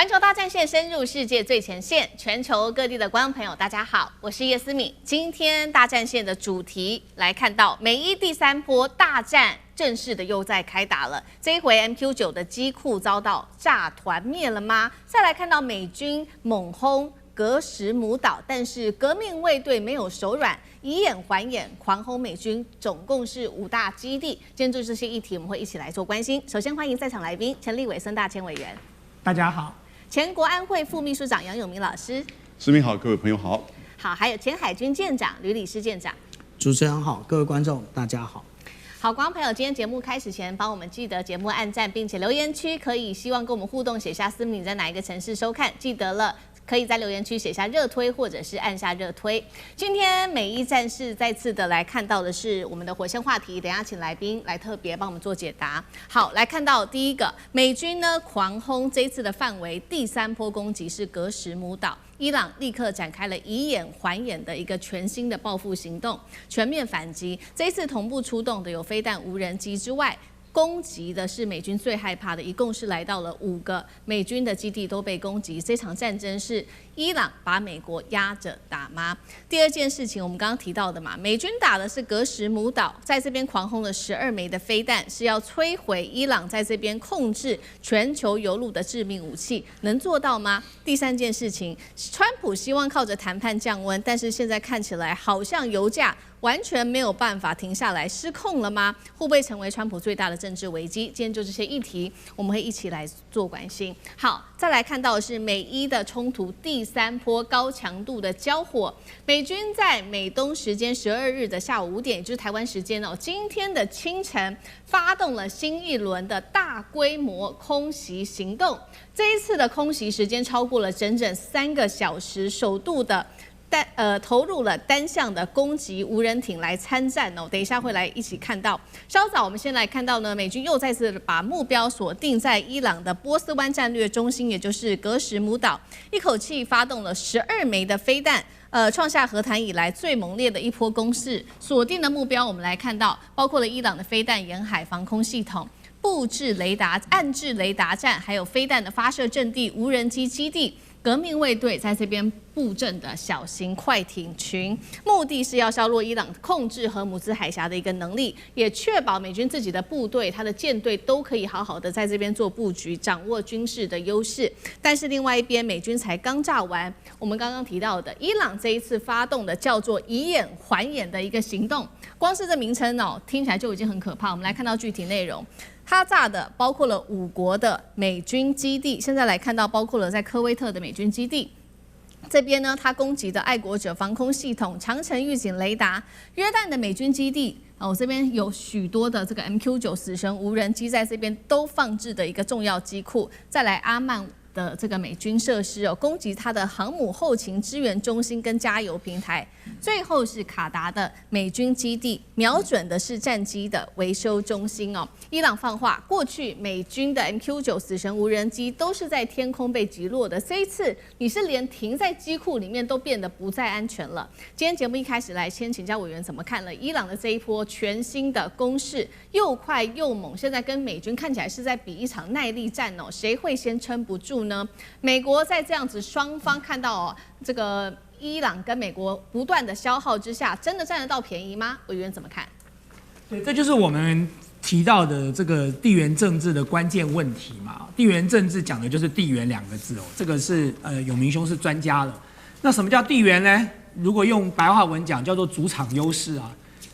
环球大战线深入世界最前线，全球各地的观众朋友，大家好，我是叶思敏。今天大战线的主题来看到美伊第三波大战正式的又在开打了。这一回 MQ9 的机库遭到炸团灭了吗？再来看到美军猛轰格什姆岛，但是革命卫队没有手软，以眼还眼，狂轰美军，总共是5大基地。今天就这些议题，我们会一起来做关心。首先欢迎在场来宾，陈立伟、孙大千委员，大家好。前国安会副秘书长杨永明老师，思敏好，各位朋友好。好，还有前海军舰长吕礼诗舰长，主持人好，各位观众大家好。好，观众朋友，今天节目开始前，帮我们记得节目按赞，并且留言区可以希望跟我们互动，写下思敏你在哪一个城市收看，记得了。可以在留言区写下热推，或者是按下热推。今天美伊战事再次的来看到的是我们的火线话题，等一下请来宾来特别帮我们做解答。好，来看到第一个，美军呢狂轰这一次的范围，第3波攻击是格什姆岛。伊朗立刻展开了以眼还眼的一个全新的报复行动，全面反击。这一次同步出动的有飞弹、无人机之外，攻击的是美军最害怕的，一共是来到了5个美军的基地都被攻击。这场战争是伊朗把美国压着打吗？第二件事情，我们刚刚提到的嘛，美军打的是格什姆岛，在这边狂轰了12枚的飞弹，是要摧毁伊朗在这边控制全球油路的致命武器，能做到吗？第三件事情，川普希望靠着谈判降温，但是现在看起来好像油价完全没有办法停下来，失控了吗？会不会成为川普最大的政治危机？今天就这些议题，我们会一起来做关心。好，再来看到的是美伊的冲突第3波高强度的交火。美军在美东时间12日的下午5点，也就是台湾时间今天的清晨，发动了新一轮的大规模空袭行动。这一次的空袭时间超过了整整3个小时，首度的投入了单向的攻击无人艇来参战等一下会来一起看到。稍早我们先来看到呢，美军又再次把目标锁定在伊朗的波斯湾战略中心，也就是格什姆岛，一口气发动了12枚的飞弹。创下和谈以来最猛烈的一波攻势，锁定的目标我们来看到，包括了伊朗的飞弹沿海防空系统、布置雷达、暗制雷达站，还有飞弹的发射阵地、无人机基地。革命卫队在这边布阵的小型快艇群，目的是要削弱伊朗控制荷姆兹海峡的一个能力，也确保美军自己的部队、它的舰队都可以好好的在这边做布局，掌握军事的优势。但是另外一边，美军才刚炸完，我们刚刚提到的伊朗这一次发动的叫做以眼还眼的一个行动，光是这名称听起来就已经很可怕。我们来看到具体内容。它炸的包括了5国的美军基地，现在来看到包括了在科威特的美军基地。这边呢，它攻击的爱国者防空系统、长城预警雷达、约旦的美军基地。这边有许多的这个 MQ9 死神无人机在这边都放置的一个重要机库。再来阿曼的这个美军设施攻击它的航母后勤支援中心跟加油平台。最后是卡达的美军基地，瞄准的是战机的维修中心伊朗放话，过去美军的 MQ9 死神无人机都是在天空被击落的，这一次你是连停在机库里面都变得不再安全了。今天节目一开始来先请教委员怎么看了伊朗的这一波全新的攻势，又快又猛，现在跟美军看起来是在比一场耐力战谁会先撑不住呢？美国在这样子双方看到这个伊朗跟美国不断的消耗之下，真的占得到便宜吗？委员怎么看？对，这就是我们提到的这个地缘政治的关键问题嘛。地缘政治讲的就是地缘2个字这个是永明兄是专家了。那什么叫地缘呢？如果用白话文讲，叫做主场优势啊。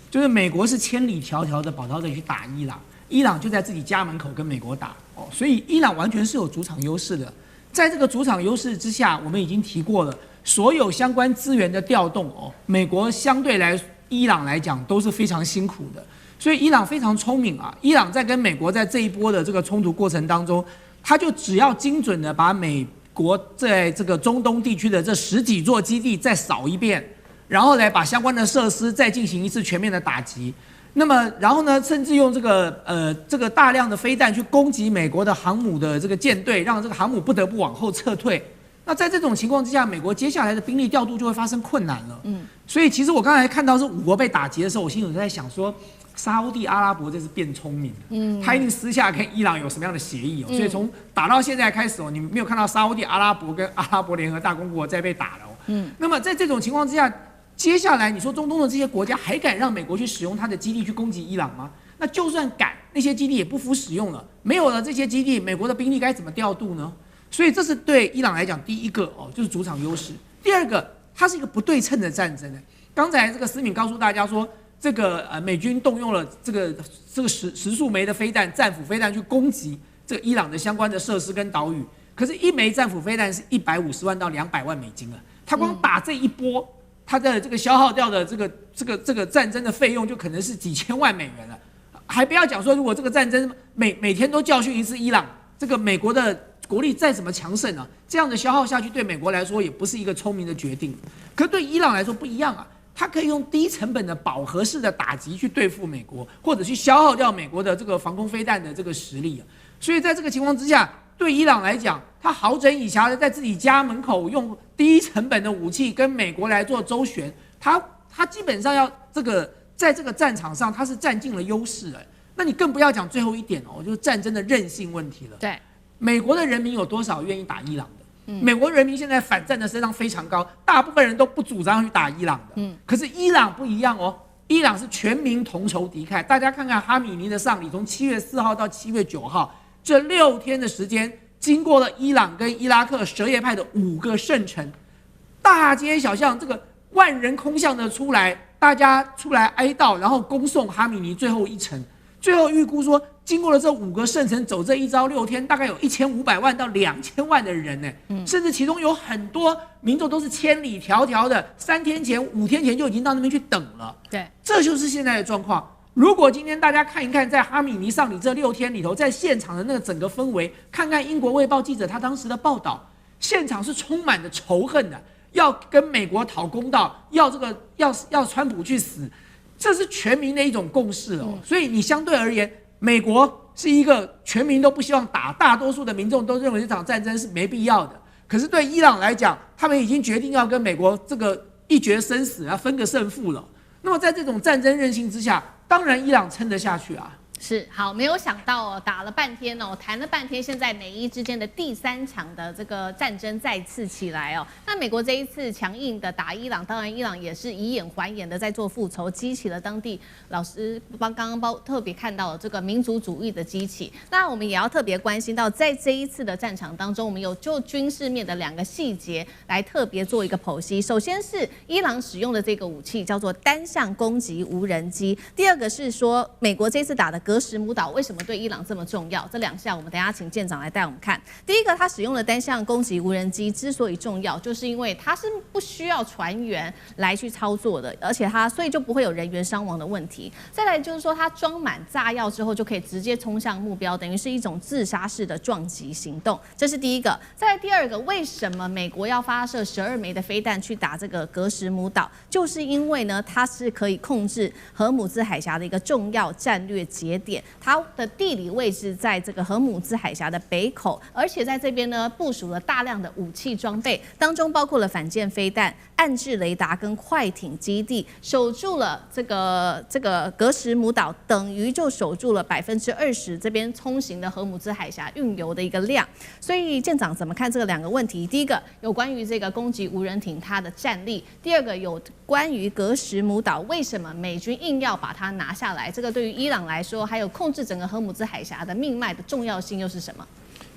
就是美国是千里迢迢的跑到这里去打伊朗，伊朗就在自己家门口跟美国打所以伊朗完全是有主场优势的。在这个主场优势之下，我们已经提过了，所有相关资源的调动美国相对来伊朗来讲都是非常辛苦的。所以伊朗非常聪明啊，伊朗在跟美国在这一波的这个冲突过程当中，他就只要精准的把美国在这个中东地区的这10几座基地再扫一遍，然后来把相关的设施再进行一次全面的打击。那么，然后呢，甚至用这个大量的飞弹去攻击美国的航母的这个舰队，让这个航母不得不往后撤退。那在这种情况之下，美国接下来的兵力调度就会发生困难了。所以其实我刚才看到是5国被打击的时候，我心里在想说，沙烏地阿拉伯这是变聪明了，他一定私下跟伊朗有什么样的协议所以从打到现在开始你没有看到沙烏地阿拉伯跟阿拉伯联合大公国在被打了那么在这种情况之下，接下来你说中东的这些国家还敢让美国去使用它的基地去攻击伊朗吗？那就算敢，那些基地也不敷使用了，没有了这些基地，美国的兵力该怎么调度呢？所以这是对伊朗来讲，第一个就是主场优势。第二个，它是一个不对称的战争。刚才这个思敏告诉大家说，这个美军动用了这个十数枚的飞弹，战斧飞弹去攻击这个伊朗的相关的设施跟岛屿。可是，一枚战斧飞弹是150万到200万美金啊，它光打这一波，它的这个消耗掉的这个战争的费用就可能是几千万美元了。还不要讲说，如果这个战争每天都教训一次伊朗，这个美国的国力再怎么强盛这样的消耗下去，对美国来说也不是一个聪明的决定。可对伊朗来说不一样啊，它可以用低成本的饱和式的打击去对付美国，或者去消耗掉美国的这个防空飞弹的这个实力所以在这个情况之下，对伊朗来讲，他好整以暇的在自己家门口用低成本的武器跟美国来做周旋，他基本上要在这个战场上，他是占尽了优势那你更不要讲最后一点就是战争的韧性问题了。对，美国的人民有多少愿意打伊朗的？美国人民现在反战的声浪非常高，大部分人都不主张去打伊朗的。可是伊朗不一样伊朗是全民同仇敌忾。大家看看哈米尼的丧礼，从7月4号到7月9号这6天的时间，经过了伊朗跟伊拉克什叶派的5个圣城，大街小巷这个万人空巷的出来。大家出来哀悼，然后恭送哈米尼最后一程。最后预估说，经过了这5个圣城，走这一遭6天，大概有1500万到2000万的人甚至其中有很多民众都是千里迢迢的，3天前、5天前就已经到那边去等了。对，这就是现在的状况。如果今天大家看一看，在哈米尼丧礼这6天里头，在现场的那个整个氛围，看看英国卫报记者他当时的报道，现场是充满着仇恨的。要跟美国讨公道，要川普去死，这是全民的一种共识所以你相对而言，美国是一个全民都不希望打，大多数的民众都认为这场战争是没必要的。可是对伊朗来讲，他们已经决定要跟美国这个一决生死，要分个胜负了。那么在这种战争韧性之下，当然伊朗撑得下去啊。是好，没有想到打了半天谈了半天，现在美伊之间的第3场的这个战争再次起来那美国这一次强硬的打伊朗，当然伊朗也是以眼还眼的在做复仇，激起了当地老师刚刚特别看到了这个民族主义的激起。那我们也要特别关心到，在这一次的战场当中，我们有就军事面的2个细节来特别做一个剖析。首先是伊朗使用的这个武器叫做单向攻击无人机，第二个是说美国这次打的格什姆岛为什么对伊朗这么重要？这2项我们等一下请舰长来带我们看。第一个，他使用了单向攻击无人机之所以重要，就是因为它是不需要船员来去操作的，而且所以就不会有人员伤亡的问题。再来就是说，它装满炸药之后就可以直接冲向目标，等于是一种自杀式的撞击行动。这是第一个。再来第二个，为什么美国要发射12枚的飞弹去打这个格什姆岛？就是因为呢，它是可以控制荷姆兹海峡的一个重要战略节点。它的地理位置在这个荷姆兹海峡的北口，而且在这边呢部署了大量的武器装备，当中包括了反舰飞弹、暗制雷达跟快艇基地，守住了这个格什姆岛，等于就守住了20%这边通行的荷姆兹海峡运油的一个量。所以舰长怎么看这2个问题？第一个有关于这个攻击无人艇它的战力，第二个有关于格什姆岛为什么美军硬要把它拿下来，这个对于伊朗来说，还有控制整个荷姆兹海峡的命脉的重要性又是什么？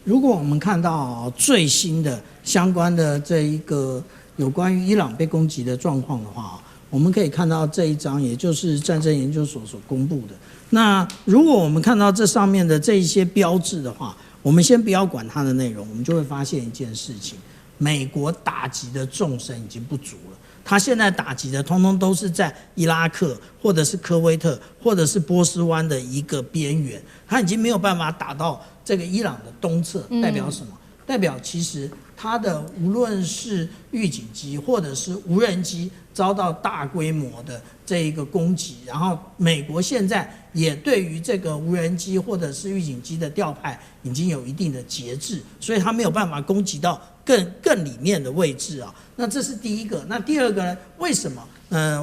如果我们看到最新的相关的这一个有关于伊朗被攻击的状况的话，我们可以看到这一张，也就是战争研究所所公布的。那如果我们看到这上面的这一些标志的话，我们先不要管它的内容，我们就会发现一件事情：美国打击的纵深已经不足了。他现在打击的通通都是在伊拉克或者是科威特或者是波斯湾的一个边缘，他已经没有办法打到这个伊朗的东侧。代表什么？代表其实它的无论是预警机或者是无人机遭到大规模的这一个攻击，然后美国现在也对于这个无人机或者是预警机的调派已经有一定的节制，所以它没有办法攻击到更里面的位置啊。那这是第一个。那第二个呢？为什么？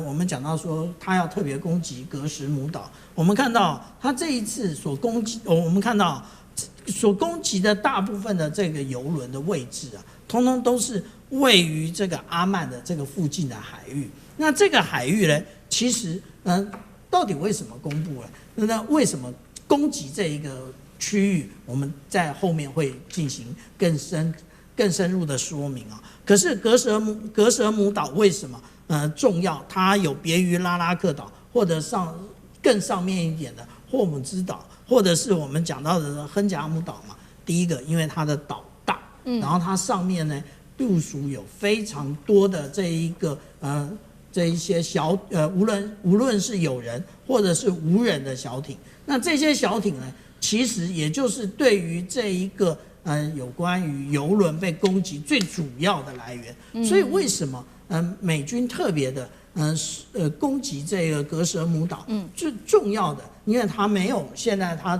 我们讲到说它要特别攻击格什姆岛，我们看到它这一次所攻击，我们看到所攻击的大部分的这个邮轮的位置啊，通通都是位于这个阿曼的这个附近的海域。那这个海域呢，其实到底为什么公布了？那为什么攻击这一个区域？我们在后面会进行更深入的说明啊。可是格什姆岛为什么重要？它有别于拉拉克岛或者更上面一点的霍姆兹岛，或者是我们讲到的亨贾姆岛嘛。第一个，因为它的岛大，然后它上面呢部署有非常多的这一些无论是有人或者是无人的小艇。那这些小艇呢，其实也就是对于这一个有关于邮轮被攻击最主要的来源。所以为什么美军特别的攻击这个格什姆岛？最重要的，因为它没有现在它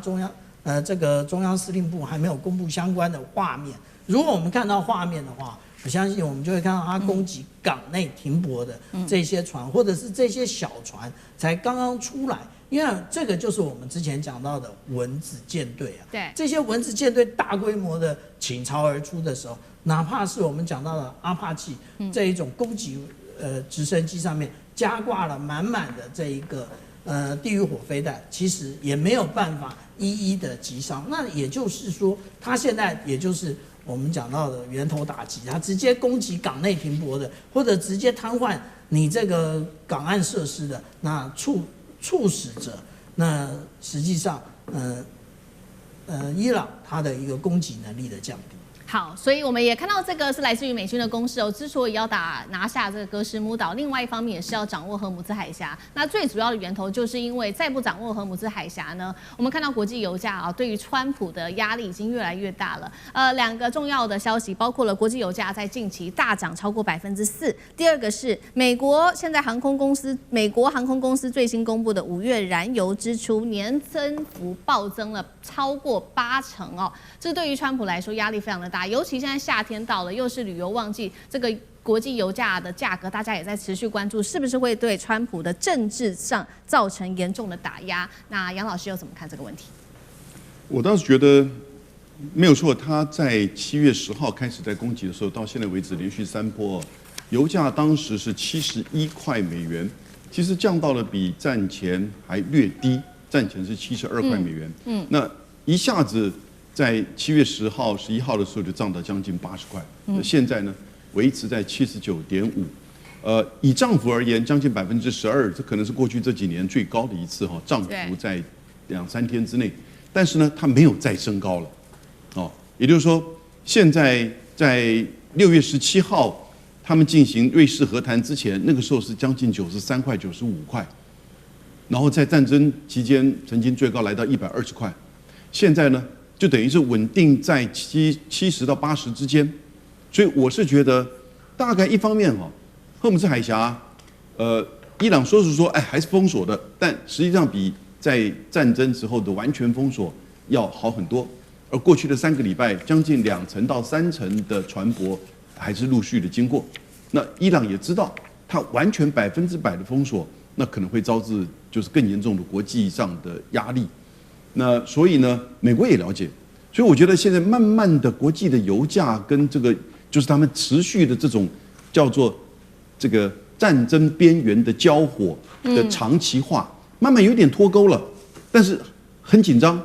这个中央司令部还没有公布相关的画面。如果我们看到画面的话，我相信我们就会看到它攻击港内停泊的这些船，或者是这些小船才刚刚出来。因为这个就是我们之前讲到的蚊子舰队啊，对，这些蚊子舰队大规模的倾巢而出的时候，哪怕是我们讲到的阿帕奇这一种攻击直升机上面加挂了满满的这一个地狱火飞弹，其实也没有办法一一的击伤。那也就是说，它现在也就是我们讲到的源头打击，它直接攻击港内停泊的，或者直接瘫痪你这个港岸设施的，那促使着那实际上伊朗它的一个攻击能力的降低。好，所以我们也看到这个是来自于美军的攻势哦。之所以要拿下这个格什姆岛，另外一方面也是要掌握荷姆兹海峡。那最主要的源头就是因为再不掌握荷姆兹海峡呢，我们看到国际油价啊，对于川普的压力已经越来越大了。两个重要的消息包括了国际油价在近期大涨超过4%。第二个是美国航空公司最新公布的5月燃油支出年增幅暴增了超过80%哦。这对于川普来说压力非常的大。尤其现在夏天到了，又是旅游旺季，这个国际油价的价格，大家也在持续关注，是不是会对川普的政治上造成严重的打压？那杨老师又怎么看这个问题？我倒是觉得没有错，他在7月10号开始在攻击的时候，到现在为止连续3波，油价当时是71块美元，其实降到了比战前还略低，战前是72块美元。那一下子。在7月10号、11号的时候就涨到将近80块，现在呢维持在79.5，以涨幅而言，将近12%，这可能是过去这几年最高的一次哈，涨幅在2-3天之内。但是呢，它没有再升高了，哦，也就是说，现在在6月17号他们进行瑞士和谈之前，那个时候是将近93块、95块，然后在战争期间曾经最高来到120块，现在呢？就等于是稳定在70到80之间，所以我是觉得，大概一方面荷姆兹海峡，伊朗说是说，还是封锁的，但实际上比在战争时候的完全封锁要好很多。而过去的3个礼拜，将近2成到3成的船舶还是陆续的经过。那伊朗也知道，它完全100%的封锁，那可能会招致就是更严重的国际上的压力。那所以呢，美国也了解，所以我觉得现在慢慢的国际的油价跟这个就是他们持续的这种叫做这个战争边缘的交火的长期化，慢慢有点脱钩了，但是很紧张，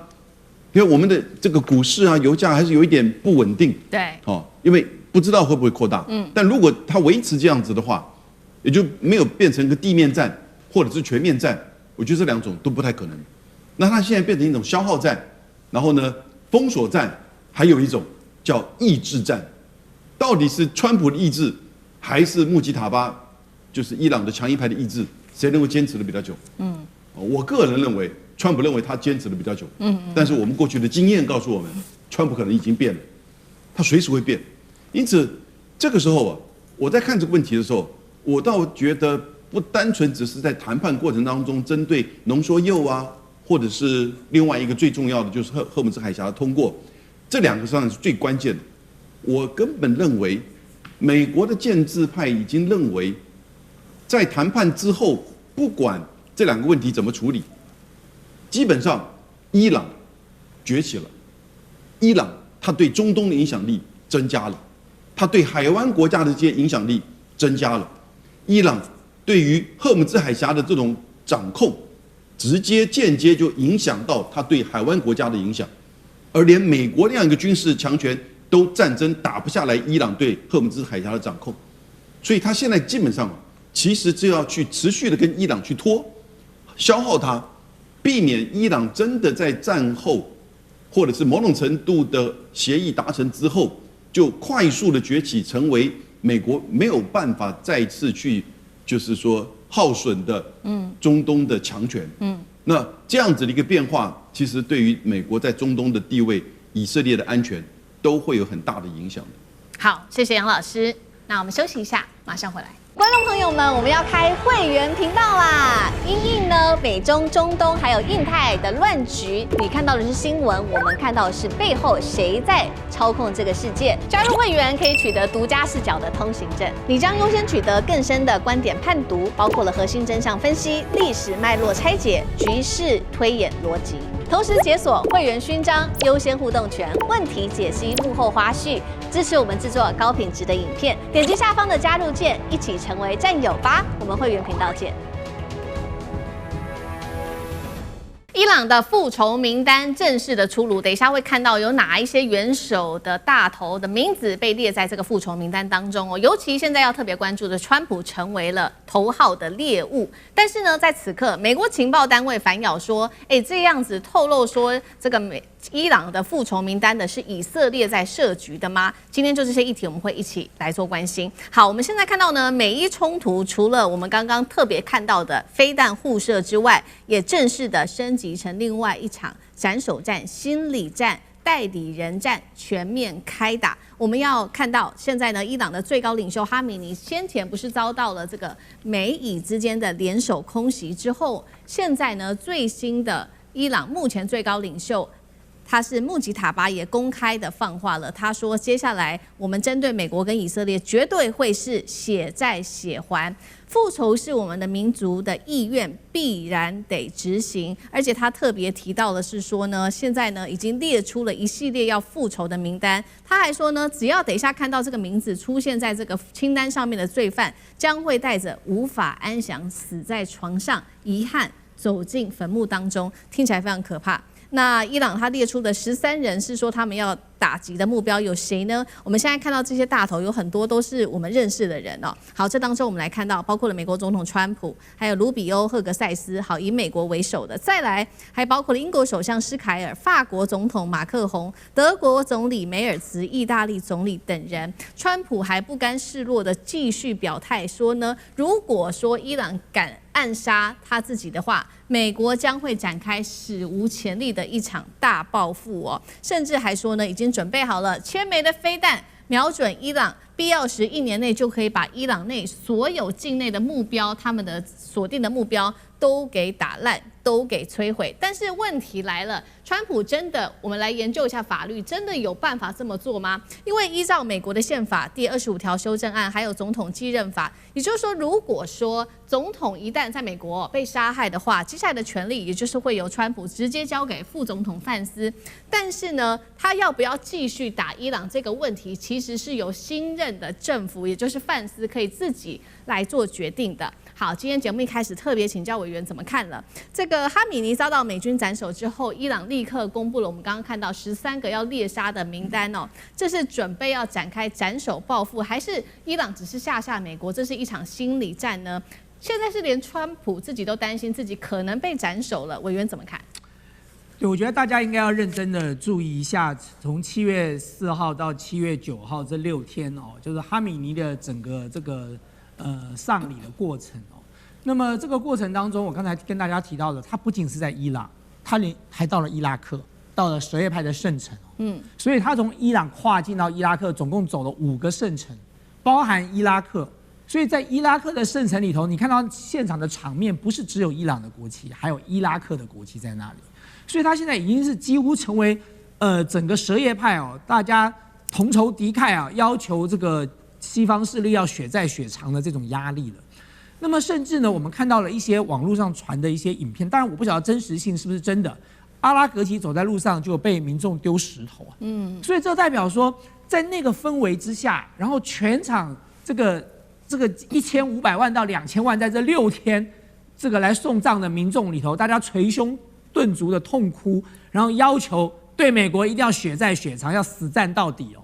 因为我们的这个股市啊，油价还是有一点不稳定，对，因为不知道会不会扩大，但如果它维持这样子的话，也就没有变成一个地面战或者是全面战，我觉得这2种都不太可能。那它现在变成一种消耗战，然后呢，封锁战，还有一种叫意志战，到底是川普的意志，还是穆吉塔巴，就是伊朗的强硬派的意志，谁能够坚持的比较久？我个人认为，川普认为他坚持的比较久，但是我们过去的经验告诉我们，川普可能已经变了，它随时会变。因此，这个时候啊，我在看这个问题的时候，我倒觉得不单纯只是在谈判过程当中针对浓缩铀啊，或者是另外一个最重要的就是赫姆兹海峡的通过，这两个上是最关键的。我根本认为，美国的建制派已经认为，在谈判之后，不管这两个问题怎么处理，基本上伊朗崛起了，伊朗它对中东的影响力增加了，它对海湾国家的这些影响力增加了，伊朗对于赫姆兹海峡的这种掌控，直接间接就影响到它对海湾国家的影响，而连美国那样一个军事强权都战争打不下来伊朗对赫姆兹海峡的掌控，所以他现在基本上其实就要去持续的跟伊朗去拖，消耗它，避免伊朗真的在战后或者是某种程度的协议达成之后，就快速的崛起，成为美国没有办法再次去就是说耗损的中东的强权。那这样子的一个变化，其实对于美国在中东的地位、以色列的安全都会有很大的影响。好，谢谢杨老师。那我们休息一下，马上回来。观众朋友们，我们要开会员频道啦！因应呢美中、中东还有印太的乱局，你看到的是新闻，我们看到的是背后谁在操控这个世界。加入会员可以取得独家视角的通行证，你将优先取得更深的观点判读，包括了核心真相分析、历史脉络拆解、局势推演逻辑。同时解锁会员勋章、优先互动权、问题解析、幕后花絮，支持我们制作高品质的影片。点击下方的加入键，一起成为战友吧！我们会员频道见。伊朗的复仇名单正式的出炉，等一下会看到有哪一些元首的大头的名字被列在这个复仇名单当中哦。尤其现在要特别关注的，川普成为了头号的猎物。但是呢，在此刻，美国情报单位反咬说，这样子透露说这个伊朗的复仇名单的是以色列在设局的吗？今天就这些议题，我们会一起来做关心。好，我们现在看到呢，美伊冲突除了我们刚刚特别看到的飞弹互射之外，也正式的升级成另外一场斩首战、心理战、代理人战全面开打。我们要看到现在呢，伊朗的最高领袖哈米尼先前不是遭到了这个美以之间的联手空袭之后，现在呢最新的伊朗目前最高领袖。他是穆吉塔巴也公开的放话了，他说接下来我们针对美国跟以色列绝对会是血债血还，复仇是我们的民族的意愿，必然得执行。而且他特别提到的是说呢，现在呢已经列出了一系列要复仇的名单。他还说呢，只要等一下看到这个名字出现在这个清单上面的罪犯，将会带着无法安详死在床上，遗憾走进坟墓当中，听起来非常可怕。那伊朗他列出的13人是说他们要打击的目标有谁呢？我们现在看到这些大头有很多都是我们认识的人哦。好，这当中我们来看到包括了美国总统川普，还有卢比欧、赫格塞斯，好，以美国为首的，再来还包括了英国首相施凯尔、法国总统马克宏、德国总理梅尔茨、意大利总理等人。川普还不甘示弱的继续表态说呢，如果说伊朗敢暗杀他自己的话，美国将会展开史无前例的一场大报复哦，甚至还说呢，已经准备好了千枚的飞弹，瞄准伊朗，必要时1年内就可以把伊朗内所有境内的目标，他们的锁定的目标都给打烂，都给摧毁。但是问题来了，川普真的，我们来研究一下法律，真的有办法这么做吗？因为依照美国的宪法第25条修正案，还有总统继任法，也就是说，如果说总统一旦在美国被杀害的话，接下来的权利也就是会由川普直接交给副总统范斯。但是呢，他要不要继续打伊朗这个问题，其实是由新任的政府，也就是范斯可以自己来做决定的。好，今天节目一开始特别请教委员怎么看了这个哈米尼遭到美军斩首之后，伊朗立刻公布了我们刚刚看到13个要猎杀的名单哦，这是准备要展开斩首报复，还是伊朗只是吓美国？这是一场心理战呢？现在是连川普自己都担心自己可能被斩首了，委员怎么看？对，我觉得大家应该要认真的注意一下，从7月4号到7月9号这6天哦，就是哈米尼的整个这个丧礼的过程哦。那么这个过程当中，我刚才跟大家提到的，他不仅是在伊朗，他还到了伊拉克，到了什叶派的圣城。所以他从伊朗跨境到伊拉克，总共走了5个圣城，包含伊拉克。所以在伊拉克的圣城里头，你看到现场的场面，不是只有伊朗的国旗，还有伊拉克的国旗在那里。所以他现在已经是几乎成为整个什叶派大家同仇敌忾要求这个西方势力要血债血偿的这种压力了。那么甚至呢，我们看到了一些网络上传的一些影片，当然我不晓得真实性是不是真的。阿拉格旗走在路上就有被民众丢石头所以这代表说，在那个氛围之下，然后全场这个1500万到2000万在这6天这个来送葬的民众里头，大家捶胸顿足的痛哭，然后要求对美国一定要血债血偿，要死战到底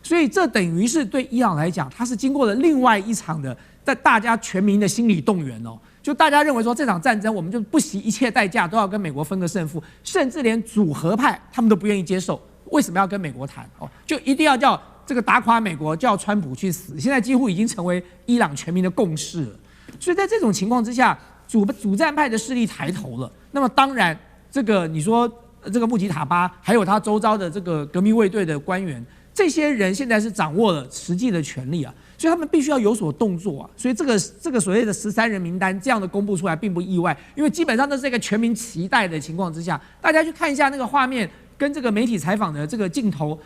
所以这等于是对伊朗来讲，它是经过了另外一场的在大家全民的心理动员就大家认为说这场战争我们就不惜一切代价都要跟美国分个胜负，甚至连主和派他们都不愿意接受，为什么要跟美国谈就一定要叫这个打垮美国，叫川普去死，现在几乎已经成为伊朗全民的共识了。所以在这种情况之下，主战派的势力抬头了，那么当然这个你说这个穆吉塔巴还有他周遭的这个革命卫队的官员，这些人现在是掌握了实际的权力所以他们必须要有所动作所以这个所谓的13人名单这样的公布出来并不意外，因为基本上都是一个全民期待的情况之下，大家去看一下那个画面跟这个媒体采访的这个镜头，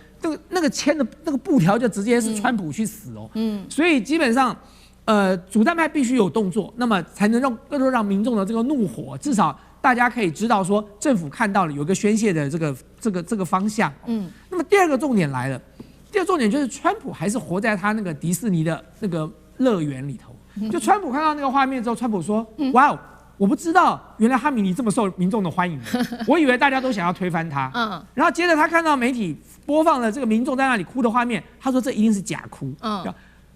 那个签的那个布条就直接是川普去死所以基本上主战派必须有动作，那么才能让民众的这个怒火至少大家可以知道说政府看到了有一个宣泄的这个方向那么第二个重点来了。第二个重点就是川普还是活在他那个迪士尼的那个乐园里头。就川普看到那个画面之后，川普说：“哇哦，我不知道原来哈米尼这么受民众的欢迎，我以为大家都想要推翻他。”然后接着他看到媒体播放了这个民众在那里哭的画面，他说这一定是假哭。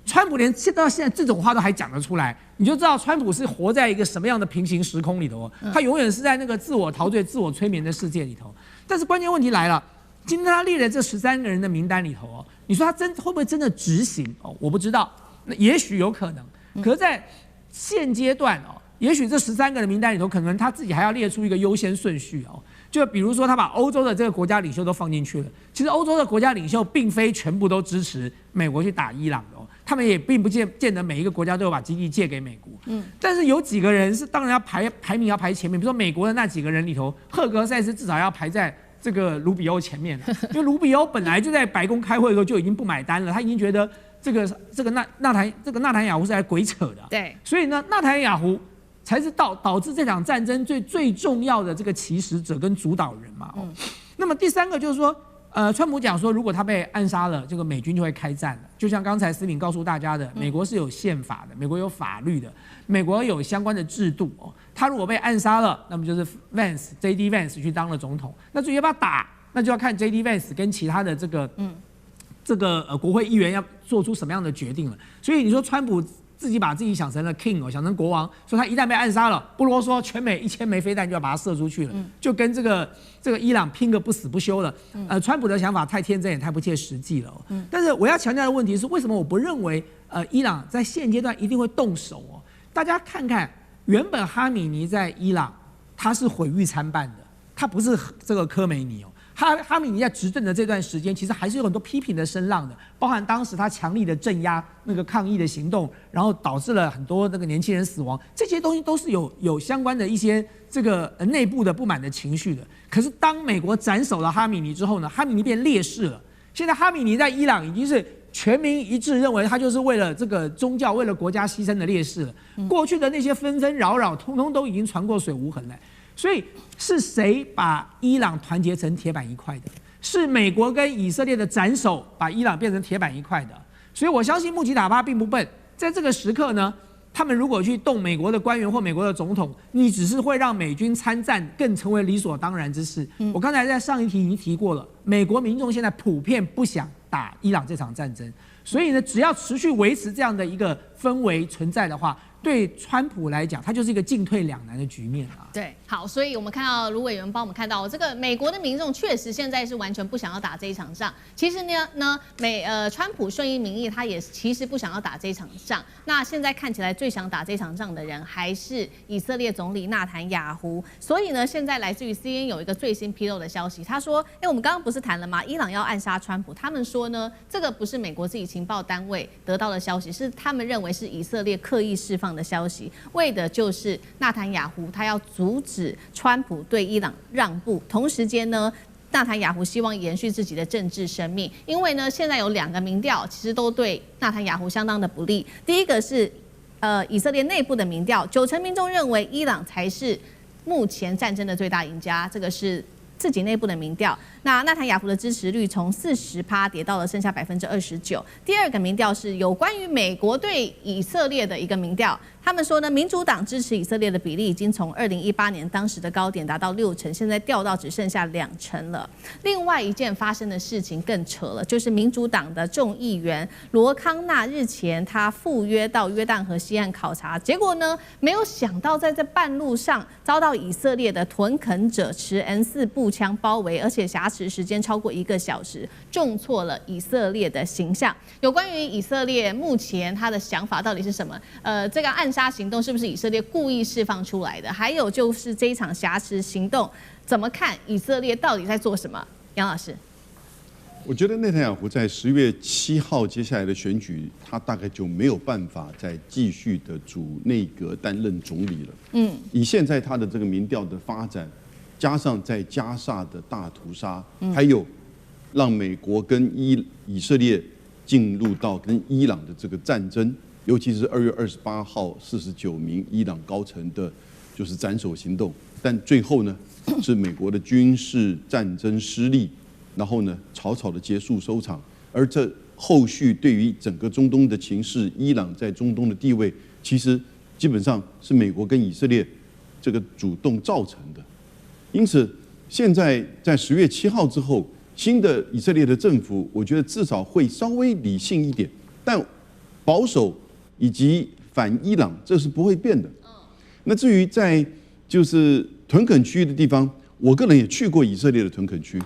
川普连到现在这种话都还讲得出来，你就知道川普是活在一个什么样的平行时空里头他永远是在那个自我陶醉、自我催眠的世界里头。但是关键问题来了。今天他列的这13个人的名单里头你说他会不会真的执行我不知道，那也许有可能。可是在现阶段也许这13个人的名单里头，可能他自己还要列出一个优先顺序就比如说他把欧洲的这个国家领袖都放进去了，其实欧洲的国家领袖并非全部都支持美国去打伊朗的他们也并不见得每一个国家都有把基地借给美国。但是有几个人是当然要排名要排前面，比如说美国的那几个人里头，赫格塞斯至少要排在这个卢比欧前面了，因为卢比欧本来就在白宫开会的时候就已经不买单了，他已经觉得这个纳坦雅胡是来鬼扯的。对，所以呢，纳坦雅胡才是导致这场战争最重要的这个起始者跟主导人嘛。那么第三个就是说，川普讲说，如果他被暗杀了，这个美军就会开战了。就像刚才思敏告诉大家的，美国是有宪法的，美国有法律的，美国有相关的制度他如果被暗杀了，那么就是 JD Vance 去当了总统。那至于要不要打，那就要看 JD Vance 跟其他的这个国会议员要做出什么样的决定了。所以你说川普自己把自己想成了 king 想成国王，说他一旦被暗杀了，不啰嗦，全美1000枚飞弹就要把它射出去了，就跟这个伊朗拼个不死不休了。川普的想法太天真也太不切实际了。但是我要强调的问题是，为什么我不认为伊朗在现阶段一定会动手大家看看。原本哈米尼在伊朗，他是毁誉参半的，他不是这个科梅尼哈米尼在执政的这段时间，其实还是有很多批评的声浪的，包含当时他强力的镇压那个抗议的行动，然后导致了很多那个年轻人死亡，这些东西都是有相关的一些这个内部的不满的情绪的。可是当美国斩首了哈米尼之后呢，哈米尼变烈士了。现在哈米尼在伊朗已经是全民一致认为他就是为了这个宗教、为了国家牺牲的烈士了。过去的那些纷纷扰扰，通通都已经传过水无痕了。所以是谁把伊朗团结成铁板一块的？是美国跟以色列的斩首把伊朗变成铁板一块的。所以我相信穆吉塔巴并不笨，在这个时刻呢，他们如果去动美国的官员或美国的总统，你只是会让美军参战更成为理所当然之事。我刚才在上一题已经提过了，美国民众现在普遍不想打伊朗这场战争，所以呢，只要持续维持这样的一个氛围存在的话，对川普来讲，他就是一个进退两难的局面啊。对，好，所以我们看到卢委员帮我们看到这个美国的民众确实现在是完全不想要打这一场仗。其实呢，川普顺应民意，他也其实不想要打这一场仗。那现在看起来最想打这场仗的人还是以色列总理纳坦雅胡。所以呢，现在来自于 CNN 有一个最新披露的消息，他说，我们刚刚不是谈了吗？伊朗要暗杀川普，他们说呢，这个不是美国自己情报单位得到的消息，是他们认为是以色列刻意释放的消息，为的就是纳坦雅胡他要阻止川普对伊朗让步，同时间呢，纳坦雅胡希望延续自己的政治生命，因为呢，现在有2个民调其实都对纳坦雅胡相当的不利。第一个是以色列内部的民调，90%民众认为伊朗才是目前战争的最大赢家，这个是自己内部的民调。那纳坦雅胡的支持率从40%跌到了剩下29%。第2个民调是有关于美国对以色列的一个民调，他们说呢，民主党支持以色列的比例已经从2018年当时的高点达到60%，现在掉到只剩下2%了。另外一件发生的事情更扯了，就是民主党的众议员罗康纳日前他赴约到约旦河西岸考察，结果呢，没有想到在这半路上遭到以色列的屯垦者持 N4步枪包围，而且挟持时间超过1个小时，重挫了以色列的形象。有关于以色列目前他的想法到底是什么？这个暗杀行动是不是以色列故意释放出来的？还有就是这一场挟持行动，怎么看？以色列到底在做什么？杨老师，我觉得内塔尼亚胡在10月7号接下来的选举，他大概就没有办法再继续的主内阁担任总理了。以现在他的这个民调的发展，加上在加沙的大屠杀，还有让美国跟以色列进入到跟伊朗的这个战争，尤其是2月28号49名伊朗高层的，就是斩首行动。但最后呢，是美国的军事战争失利，然后呢草草的结束收场。而这后续对于整个中东的情势，伊朗在中东的地位，其实基本上是美国跟以色列这个主动造成的。因此，现在在10月7号之后，新的以色列的政府，我觉得至少会稍微理性一点，但保守以及反伊朗这是不会变的。那至于在就是屯垦区的地方，我个人也去过以色列的屯垦区，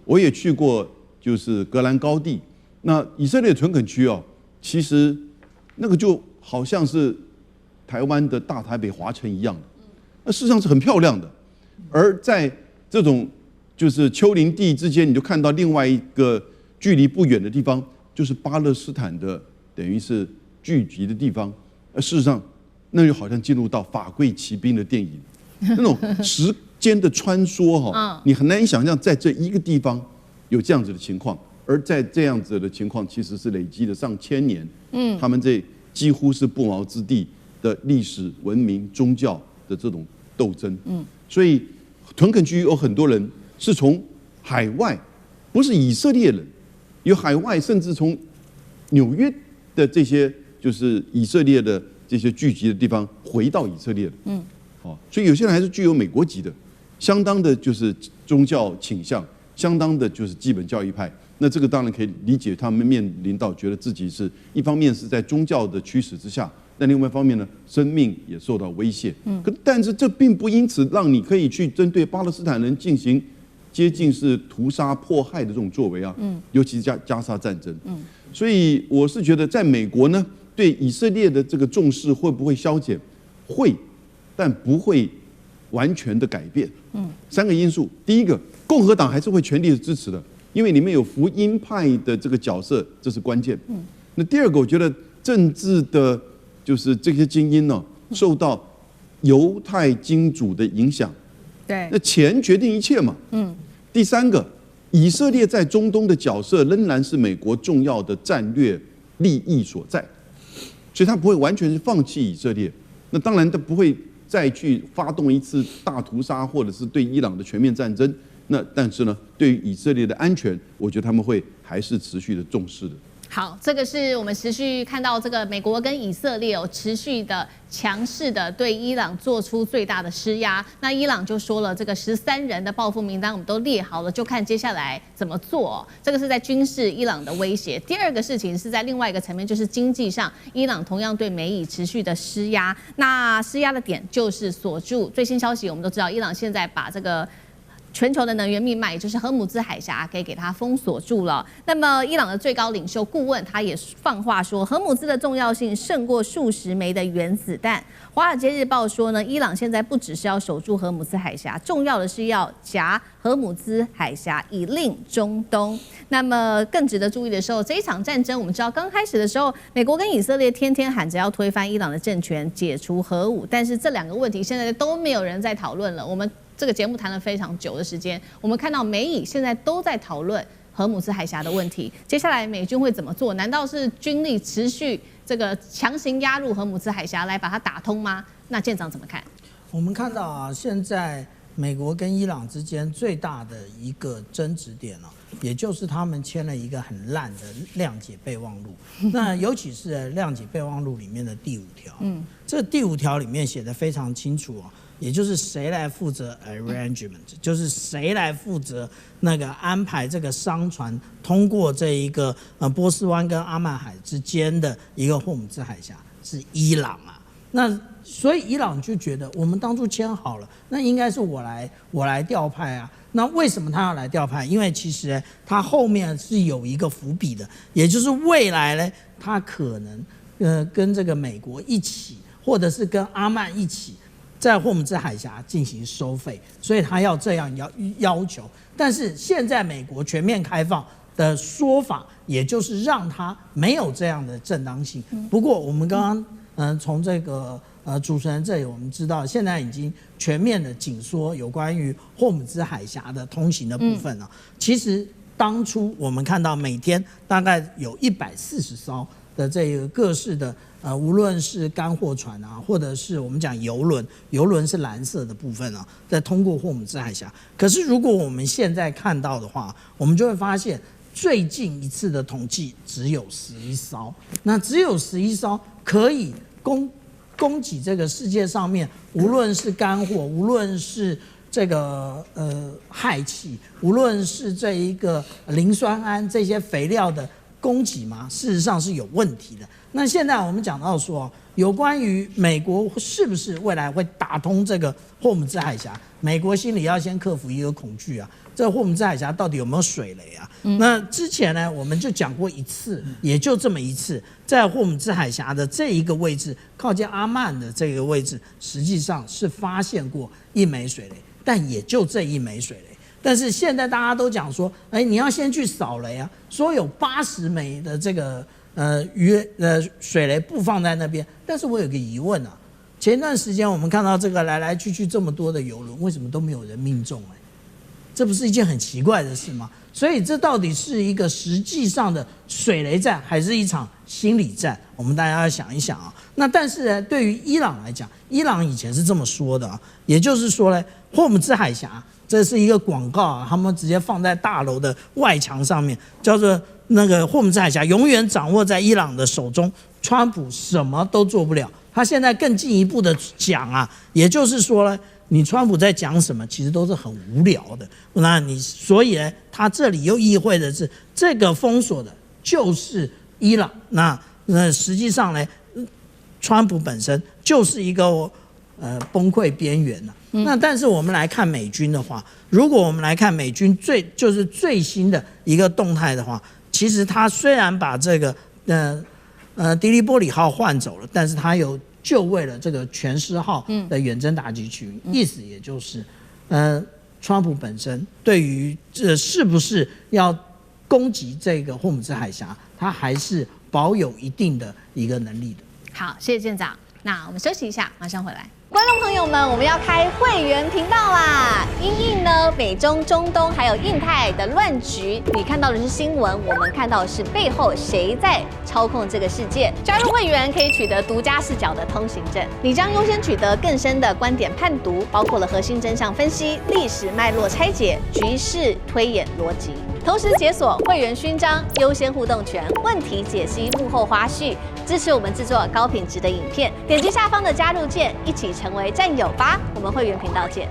我也去过就是戈兰高地。那以色列的屯垦区哦，其实那个就好像是台湾的大台北华城一样的，那事实上是很漂亮的。而在这种就是丘陵地之间，你就看到另外一个距离不远的地方，就是巴勒斯坦的等于是聚集的地方。事实上，那就好像进入到法柜骑兵的电影，那种时间的穿梭哈，你很难以想象在这一个地方有这样子的情况。而在这样子的情况，其实是累积了上千年，他们这几乎是不毛之地的历史、文明、宗教的这种斗争。所以屯垦区有很多人是从海外，不是以色列人，有海外甚至从纽约的这些就是以色列的这些聚集的地方回到以色列的。所以有些人还是具有美国籍的，相当的就是宗教倾向，相当的就是基本教义派。那这个当然可以理解，他们面临到觉得自己是一方面是在宗教的驱使之下，但另外一方面呢，生命也受到威胁。但是这并不因此让你可以去针对巴勒斯坦人进行接近是屠杀迫害的这种作为啊。尤其是加沙战争。所以我是觉得，在美国呢，对以色列的这个重视会不会消减？会，但不会完全的改变。3个因素，第一个，共和党还是会全力的支持的，因为里面有福音派的这个角色，这是关键。那第2个，我觉得政治的，就是这些精英呢，受到犹太金主的影响。对，那钱决定一切嘛。第3个，以色列在中东的角色仍然是美国重要的战略利益所在，所以他不会完全是放弃以色列。那当然，他不会再去发动一次大屠杀，或者是对伊朗的全面战争。但是呢，对于以色列的安全，我觉得他们会还是持续的重视的。好，这个是我们持续看到这个美国跟以色列持续的强势的对伊朗做出最大的施压。那伊朗就说了，这个13人的报复名单我们都列好了，就看接下来怎么做。这个是在军事伊朗的威胁。第二个事情是在另外一个层面，就是经济上，伊朗同样对美以持续的施压。那施压的点就是锁住最新消息，我们都知道，伊朗现在把这个全球的能源命脉，也就是荷姆兹海峡，给它封锁住了。那么，伊朗的最高领袖顾问他也放话说，荷姆兹的重要性胜过数十枚的原子弹。华尔街日报说呢，伊朗现在不只是要守住荷姆兹海峡，重要的是要夹荷姆兹海峡以令中东。那么更值得注意的时候，这一场战争，我们知道刚开始的时候，美国跟以色列天天喊着要推翻伊朗的政权，解除核武，但是这两个问题现在都没有人在讨论了。我们这个节目谈了非常久的时间，我们看到美以现在都在讨论荷姆兹海峡的问题。接下来美军会怎么做？难道是军力持续这个强行压入荷姆兹海峡来把它打通吗？那舰长怎么看？我们看到啊，现在美国跟伊朗之间最大的一个争执点啊，也就是他们签了一个很烂的谅解备忘录。那尤其是谅解备忘录里面的第5条，这第5条里面写得非常清楚啊。也就是谁来负责 arrangement， 就是谁来负责那个安排这个商船通过这一个波斯湾跟阿曼海之间的一个霍姆兹海峡，是伊朗啊。那所以伊朗就觉得我们当初签好了，那应该是我来调派啊。那为什么他要来调派？因为其实他后面是有一个伏笔的，也就是未来呢，他可能跟这个美国一起，或者是跟阿曼一起，在霍姆兹海峡进行收费，所以他要这样要求。但是现在美国全面开放的说法，也就是让他没有这样的正当性。不过我们刚刚从这个主持人这里我们知道，现在已经全面的紧缩有关于霍姆兹海峡的通行的部分了。其实当初我们看到每天大概有140艘的这个各式的无论是干货船啊，或者是我们讲邮轮是蓝色的部分啊，在通过霍姆兹海峡。可是如果我们现在看到的话，我们就会发现最近一次的统计只有11艘，那只有11艘可以供给这个世界上面，无论是干货，无论是这个氦气，无论是这一个磷酸铵这些肥料的供给嘛，事实上是有问题的。那现在我们讲到说，有关于美国是不是未来会打通这个霍姆兹海峡，美国心里要先克服一个恐惧啊，这霍姆兹海峡到底有没有水雷啊？那之前呢，我们就讲过一次，也就这么一次，在霍姆兹海峡的这一个位置，靠近阿曼的这个位置，实际上是发现过1枚水雷，但也就这1枚水雷。但是现在大家都讲说，你要先去扫雷啊，说有80枚的这个水雷布放在那边。但是我有个疑问啊，前一段时间我们看到这个来来去去这么多的邮轮，为什么都没有人命中？这不是一件很奇怪的事吗？所以这到底是一个实际上的水雷战，还是一场心理战？我们大家要想一想啊。那但是呢，对于伊朗来讲，伊朗以前是这么说的啊，也就是说呢，霍姆兹海峡这是一个广告啊，他们直接放在大楼的外墙上面，叫做那个霍姆兹海峡永远掌握在伊朗的手中，川普什么都做不了。他现在更进一步的讲啊，也就是说呢，你川普在讲什么，其实都是很无聊的。那你所以呢，他这里又意味着是这个封锁的就是伊朗。那实际上呢，川普本身就是一个崩溃边缘了。那但是我们来看美军的话，如果我们来看美军最新的一个动态的话，其实他虽然把这个迪利波里号换走了，但是他有就位了这个全狮号的远征打击群，意思也就是川普本身对于这是不是要攻击这个霍姆兹海峡，他还是保有一定的一个能力的。好，谢谢舰长。那我们休息一下，马上回来。观众朋友们，我们要开会员频道啦！因应呢美中、中东还有印太的乱局，你看到的是新闻，我们看到的是背后谁在操控这个世界。加入会员可以取得独家视角的通行证，你将优先取得更深的观点判读，包括了核心真相分析、历史脉络拆解、局势推演逻辑。同时解锁会员勋章、优先互动权、问题解析、幕后花絮，支持我们制作高品质的影片。点击下方的加入键，一起成为战友吧！我们会员频道见。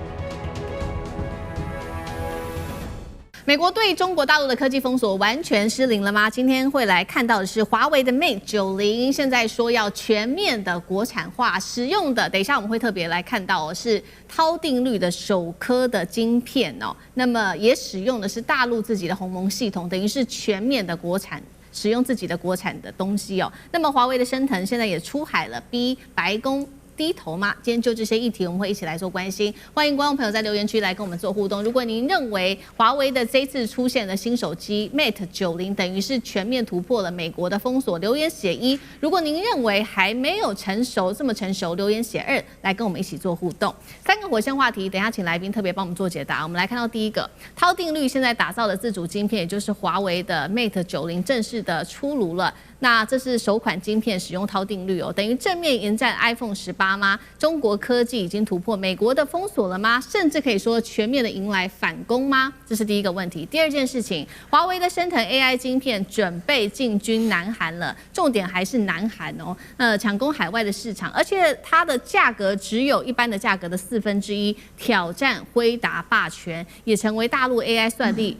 美国对中国大陆的科技封锁完全失灵了吗？今天会来看到的是华为的 Mate 90，现在说要全面的国产化，使用的，等一下我们会特别来看到是涛定律的首颗的晶片哦，那么也使用的是大陆自己的鸿蒙系统，等于是全面的国产。使用自己的国产的东西哦，那么华为的升腾现在也出海了，逼白宫低头吗？今天就这些议题，我们会一起来做关心。欢迎观众朋友在留言区来跟我们做互动。如果您认为华为的这次出现的新手机 Mate 90等于是全面突破了美国的封锁，留言写1；如果您认为还没有成熟，这么成熟，留言写2，来跟我们一起做互动。3个火线话题，等一下请来宾特别帮我们做解答。我们来看到第一个，涛定律现在打造的自主晶片，也就是华为的 Mate 90正式的出炉了。那这是首款晶片使用涛定律哦，等于正面迎战 iPhone 18吗？中国科技已经突破美国的封锁了吗？甚至可以说全面的迎来反攻吗？这是第一个问题。第二件事情，华为的升腾 AI 晶片准备进军南韩了，重点还是南韩哦，抢攻海外的市场，而且它的价格只有一般的价格的1/4，挑战辉达霸权，也成为大陆 AI 算力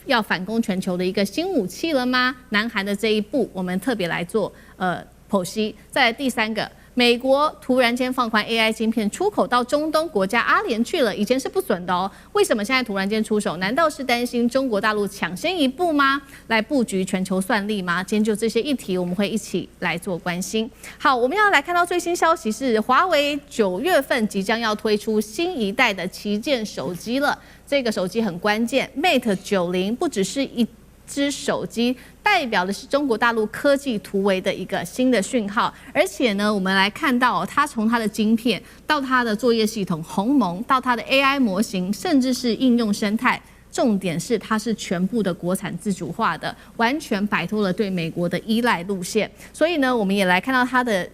要反攻全球的一个新武器了吗？南韩的这一步，我们特别来做剖析。再来第3个，美国突然间放宽 AI 晶片出口到中东国家阿联去了，以前是不准的哦，为什么现在突然间出手？难道是担心中国大陆抢先一步吗？来布局全球算力吗？今天就这些议题，我们会一起来做关心。好，我们要来看到最新消息是，华为9月份即将要推出新一代的旗舰手机了。这个手机很关键 ，Mate 90不只是一只手机，代表的是中国大陆科技突围的一个新的讯号。而且呢，我们来看到它从它的晶片到它的作业系统鸿蒙，到它的 AI 模型，甚至是应用生态。重点是它是全部的国产自主化的，完全摆脱了对美国的依赖路线。所以呢，我们也来看到它的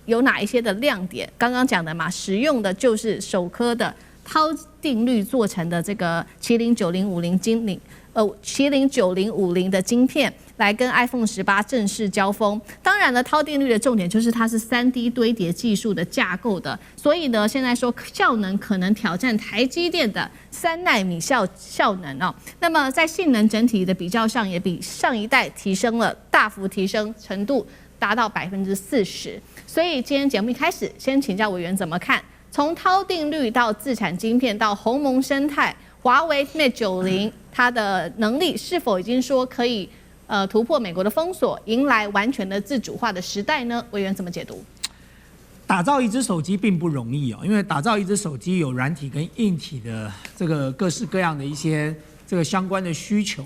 有哪一些的亮点。刚刚讲的嘛，使用的就是首颗的涛定律做成的这个麒麟9050的晶片，来跟 iPhone 18正式交锋。当然了，涛定律的重点就是它是3D 堆叠技术的架构的，所以呢，现在说效能可能挑战台积电的3奈米效能哦。那么在性能整体的比较上，也比上一代大幅提升程度达到40%。所以今天节目一开始，先请教委员怎么看？从涛定律到自产晶片到鸿蒙生态，华为 Mate 90它的能力是否已经说可以突破美国的封锁，迎来完全的自主化的时代呢？委员怎么解读？打造一只手机并不容易哦，因为打造一只手机有软体跟硬体的这个各式各样的一些这个相关的需求。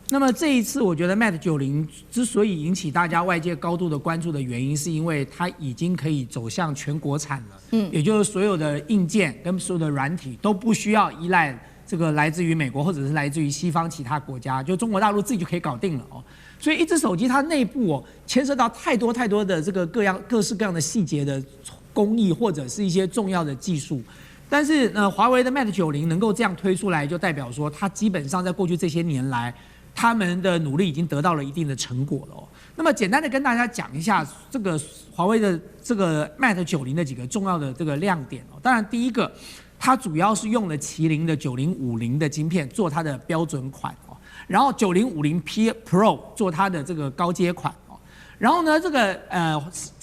那么这一次，我觉得 Mate 90之所以引起大家外界高度的关注的原因，是因为它已经可以走向全国产了，也就是所有的硬件跟所有的软体都不需要依赖这个来自于美国或者是来自于西方其他国家，就中国大陆自己就可以搞定了哦。所以一只手机它内部牵涉到太多的这个各式各样的细节的工艺或者是一些重要的技术。但是华为的 Mate 90能够这样推出来，就代表说它基本上在过去这些年来，他们的努力已经得到了一定的成果了哦。那么简单的跟大家讲一下这个华为的这个 Mate 90的几个重要的这个亮点哦。当然第一个，它主要是用了麒麟的9050的晶片做它的标准款哦，然后9050P Pro 做它的这个高阶款。然后呢，这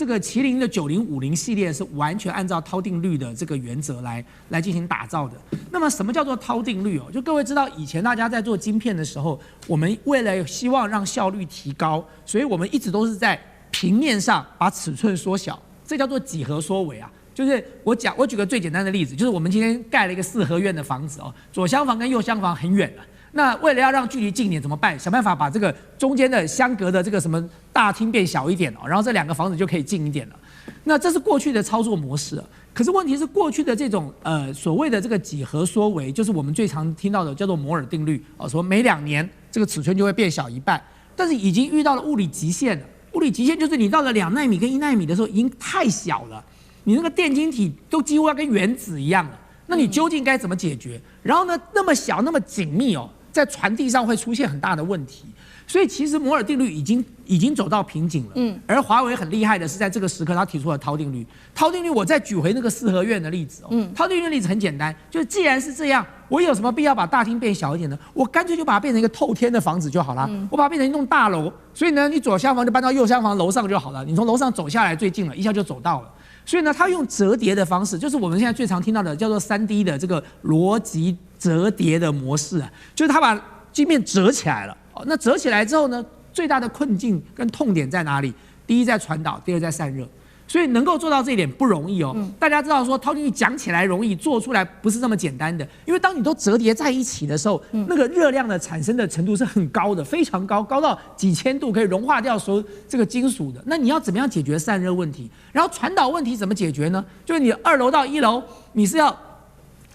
个麒麟的9050系列是完全按照涛定律的这个原则来进行打造的。那么什么叫做涛定律哦？就各位知道，以前大家在做晶片的时候，我们为了希望让效率提高，所以我们一直都是在平面上把尺寸缩小，这叫做几何缩微啊。就是我举个最简单的例子，就是我们今天盖了一个4合院的房子哦，左厢房跟右厢房很远了。那为了要让距离近一点怎么办？想办法把这个中间的相隔的这个什么大厅变小一点哦，然后这2个房子就可以近一点了。那这是过去的操作模式。可是问题是，过去的这种所谓的这个几何缩微，就是我们最常听到的叫做摩尔定律哦，说每2年这个尺寸就会变小1半。但是已经遇到了物理极限了。物理极限就是你到了2奈米跟1奈米的时候，已经太小了，你那个电晶体都几乎要跟原子一样了。那你究竟该怎么解决？然后呢，那么小那么紧密哦。在传递上会出现很大的问题。所以其实摩尔定律已经走到瓶颈了。而华为很厉害的是，在这个时刻他提出了涛定律。涛定律，我再举回那个四合院的例子涛定律的例子很简单，就是既然是这样，我有什么必要把大厅变小一点呢？我干脆就把它变成一个透天的房子就好了。我把它变成一栋大楼，所以呢，你左厢房就搬到右厢房楼上就好了。你从楼上走下来最近了，一下就走到了。所以呢，他用折叠的方式，就是我们现在最常听到的叫做3D 的这个逻辑折叠的模式啊，就是他把晶片折起来了。那折起来之后呢，最大的困境跟痛点在哪里？第一在传导，第二在散热。所以能够做到这一点不容易大家知道说涛定律讲起来容易，做出来不是这么简单的。因为当你都折叠在一起的时候，那个热量的产生的程度是很高的，非常高，高到几千度可以融化掉所有这个金属的。那你要怎么样解决散热问题？然后传导问题怎么解决呢？就是你2楼到1楼，你是要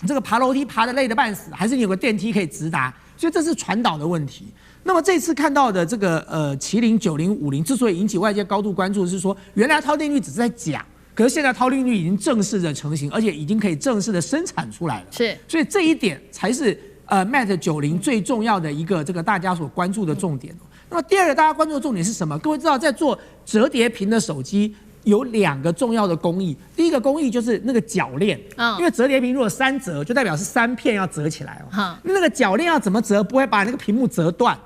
这个爬楼梯爬得累得半死，还是你有个电梯可以直达？所以这是传导的问题。那么这次看到的这个麒麟9050之所以引起外界高度关注，是说原来涛定律只是在讲，可是现在涛定律已经正式的成型，而且已经可以正式的生产出来了。是，所以这一点才是Mate 90最重要的一个这个大家所关注的重点。那么第二个大家关注的重点是什么？各位知道，在做折叠屏的手机有2个重要的工艺。第一个工艺就是那个铰链，因为折叠屏如果3折，就代表是3片要折起来那个铰链要怎么折，不会把那个屏幕折断？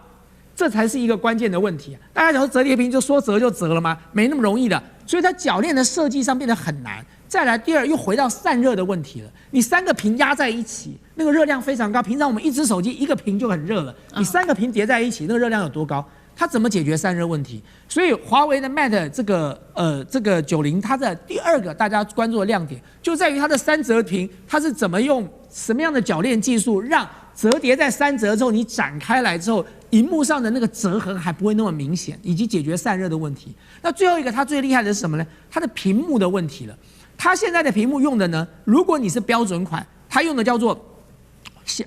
这才是一个关键的问题大家讲说折叠屏就说折就折了吗？没那么容易的，所以它铰链的设计上变得很难。再来，第二又回到散热的问题了。你3个屏压在一起，那个热量非常高。平常我们一只手机1个屏就很热了，你3个屏叠在一起，那个热量有多高？它怎么解决散热问题？所以华为的 Mate 这个90，它的第2个大家关注的亮点就在于它的3折屏，它是怎么用什么样的铰链技术，让折叠在3折之后，你展开来之后，萤幕上的那个折痕还不会那么明显，以及解决散热的问题。那最后一个，它最厉害的是什么呢？它的屏幕的问题了。它现在的屏幕用的呢，如果你是标准款，它用的叫做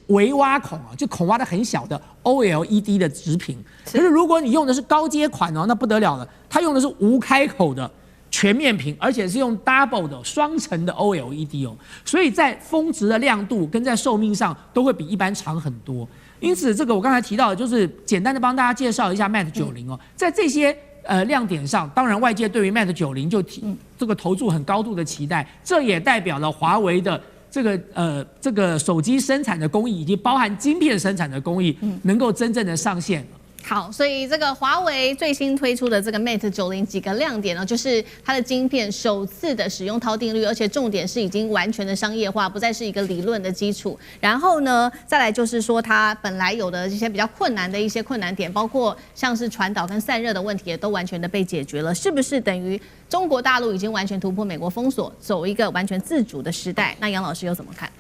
微挖孔就孔挖的很小的 OLED 的直屏。可是如果你用的是高阶款那不得了了，它用的是无开口的全面屏，而且是用 double 的双层的 OLED 所以在峰值的亮度跟在寿命上都会比一般长很多。因此，这个我刚才提到的，就是简单的帮大家介绍一下 Mate 90在这些亮点上，当然外界对于 Mate 90就这个投注很高度的期待，这也代表了华为的这个手机生产的工艺以及包含晶片生产的工艺能够真正的上线。好，所以这个华为最新推出的这个 Mate 90几个亮点呢，就是它的晶片首次的使用涛定律，而且重点是已经完全的商业化，不再是一个理论的基础。然后呢，再来就是说它本来有的一些比较困难的一些困难点，包括像是传导跟散热的问题，也都完全的被解决了。是不是等于中国大陆已经完全突破美国封锁，走一个完全自主的时代？那杨老师又怎么看？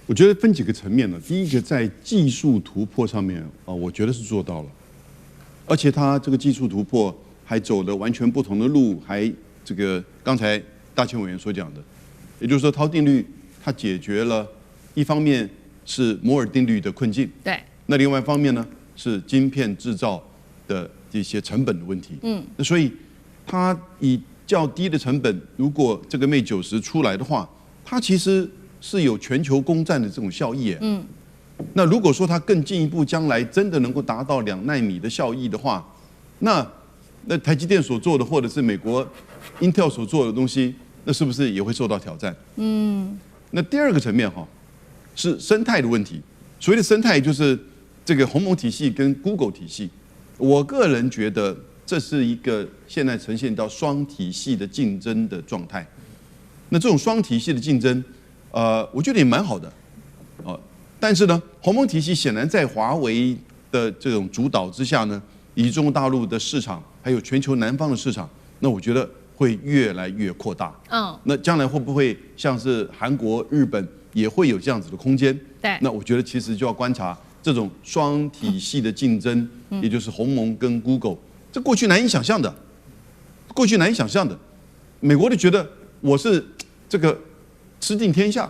我觉得分几个层面呢。第一个在技术突破上面我觉得是做到了，而且它这个技术突破还走了完全不同的路，还这个刚才大千委员所讲的，也就是说涛定律它解决了一方面是摩尔定律的困境，对，那另外一方面呢是晶片制造的一些成本的问题，那所以它以较低的成本，如果这个 Mate 90出来的话，它其实是有全球攻占的这种效益，那如果说它更进一步，将来真的能够达到2奈米的效益的话，那台积电所做的，或者是美国 Intel 所做的东西，那是不是也会受到挑战？那第2个层面是生态的问题。所谓的生态，就是这个鸿蒙体系跟 Google 体系。我个人觉得这是一个现在呈现到双体系的竞争的状态。那这种双体系的竞争，我觉得也蛮好的，但是呢，鸿蒙体系显然在华为的这种主导之下呢，以及中国大陆的市场，还有全球南方的市场，那我觉得会越来越扩大。那将来会不会像是韩国、日本也会有这样子的空间？对。那我觉得其实就要观察这种双体系的竞争，也就是鸿蒙跟 Google， 这过去难以想象的，美国就觉得我是这个吃尽天下，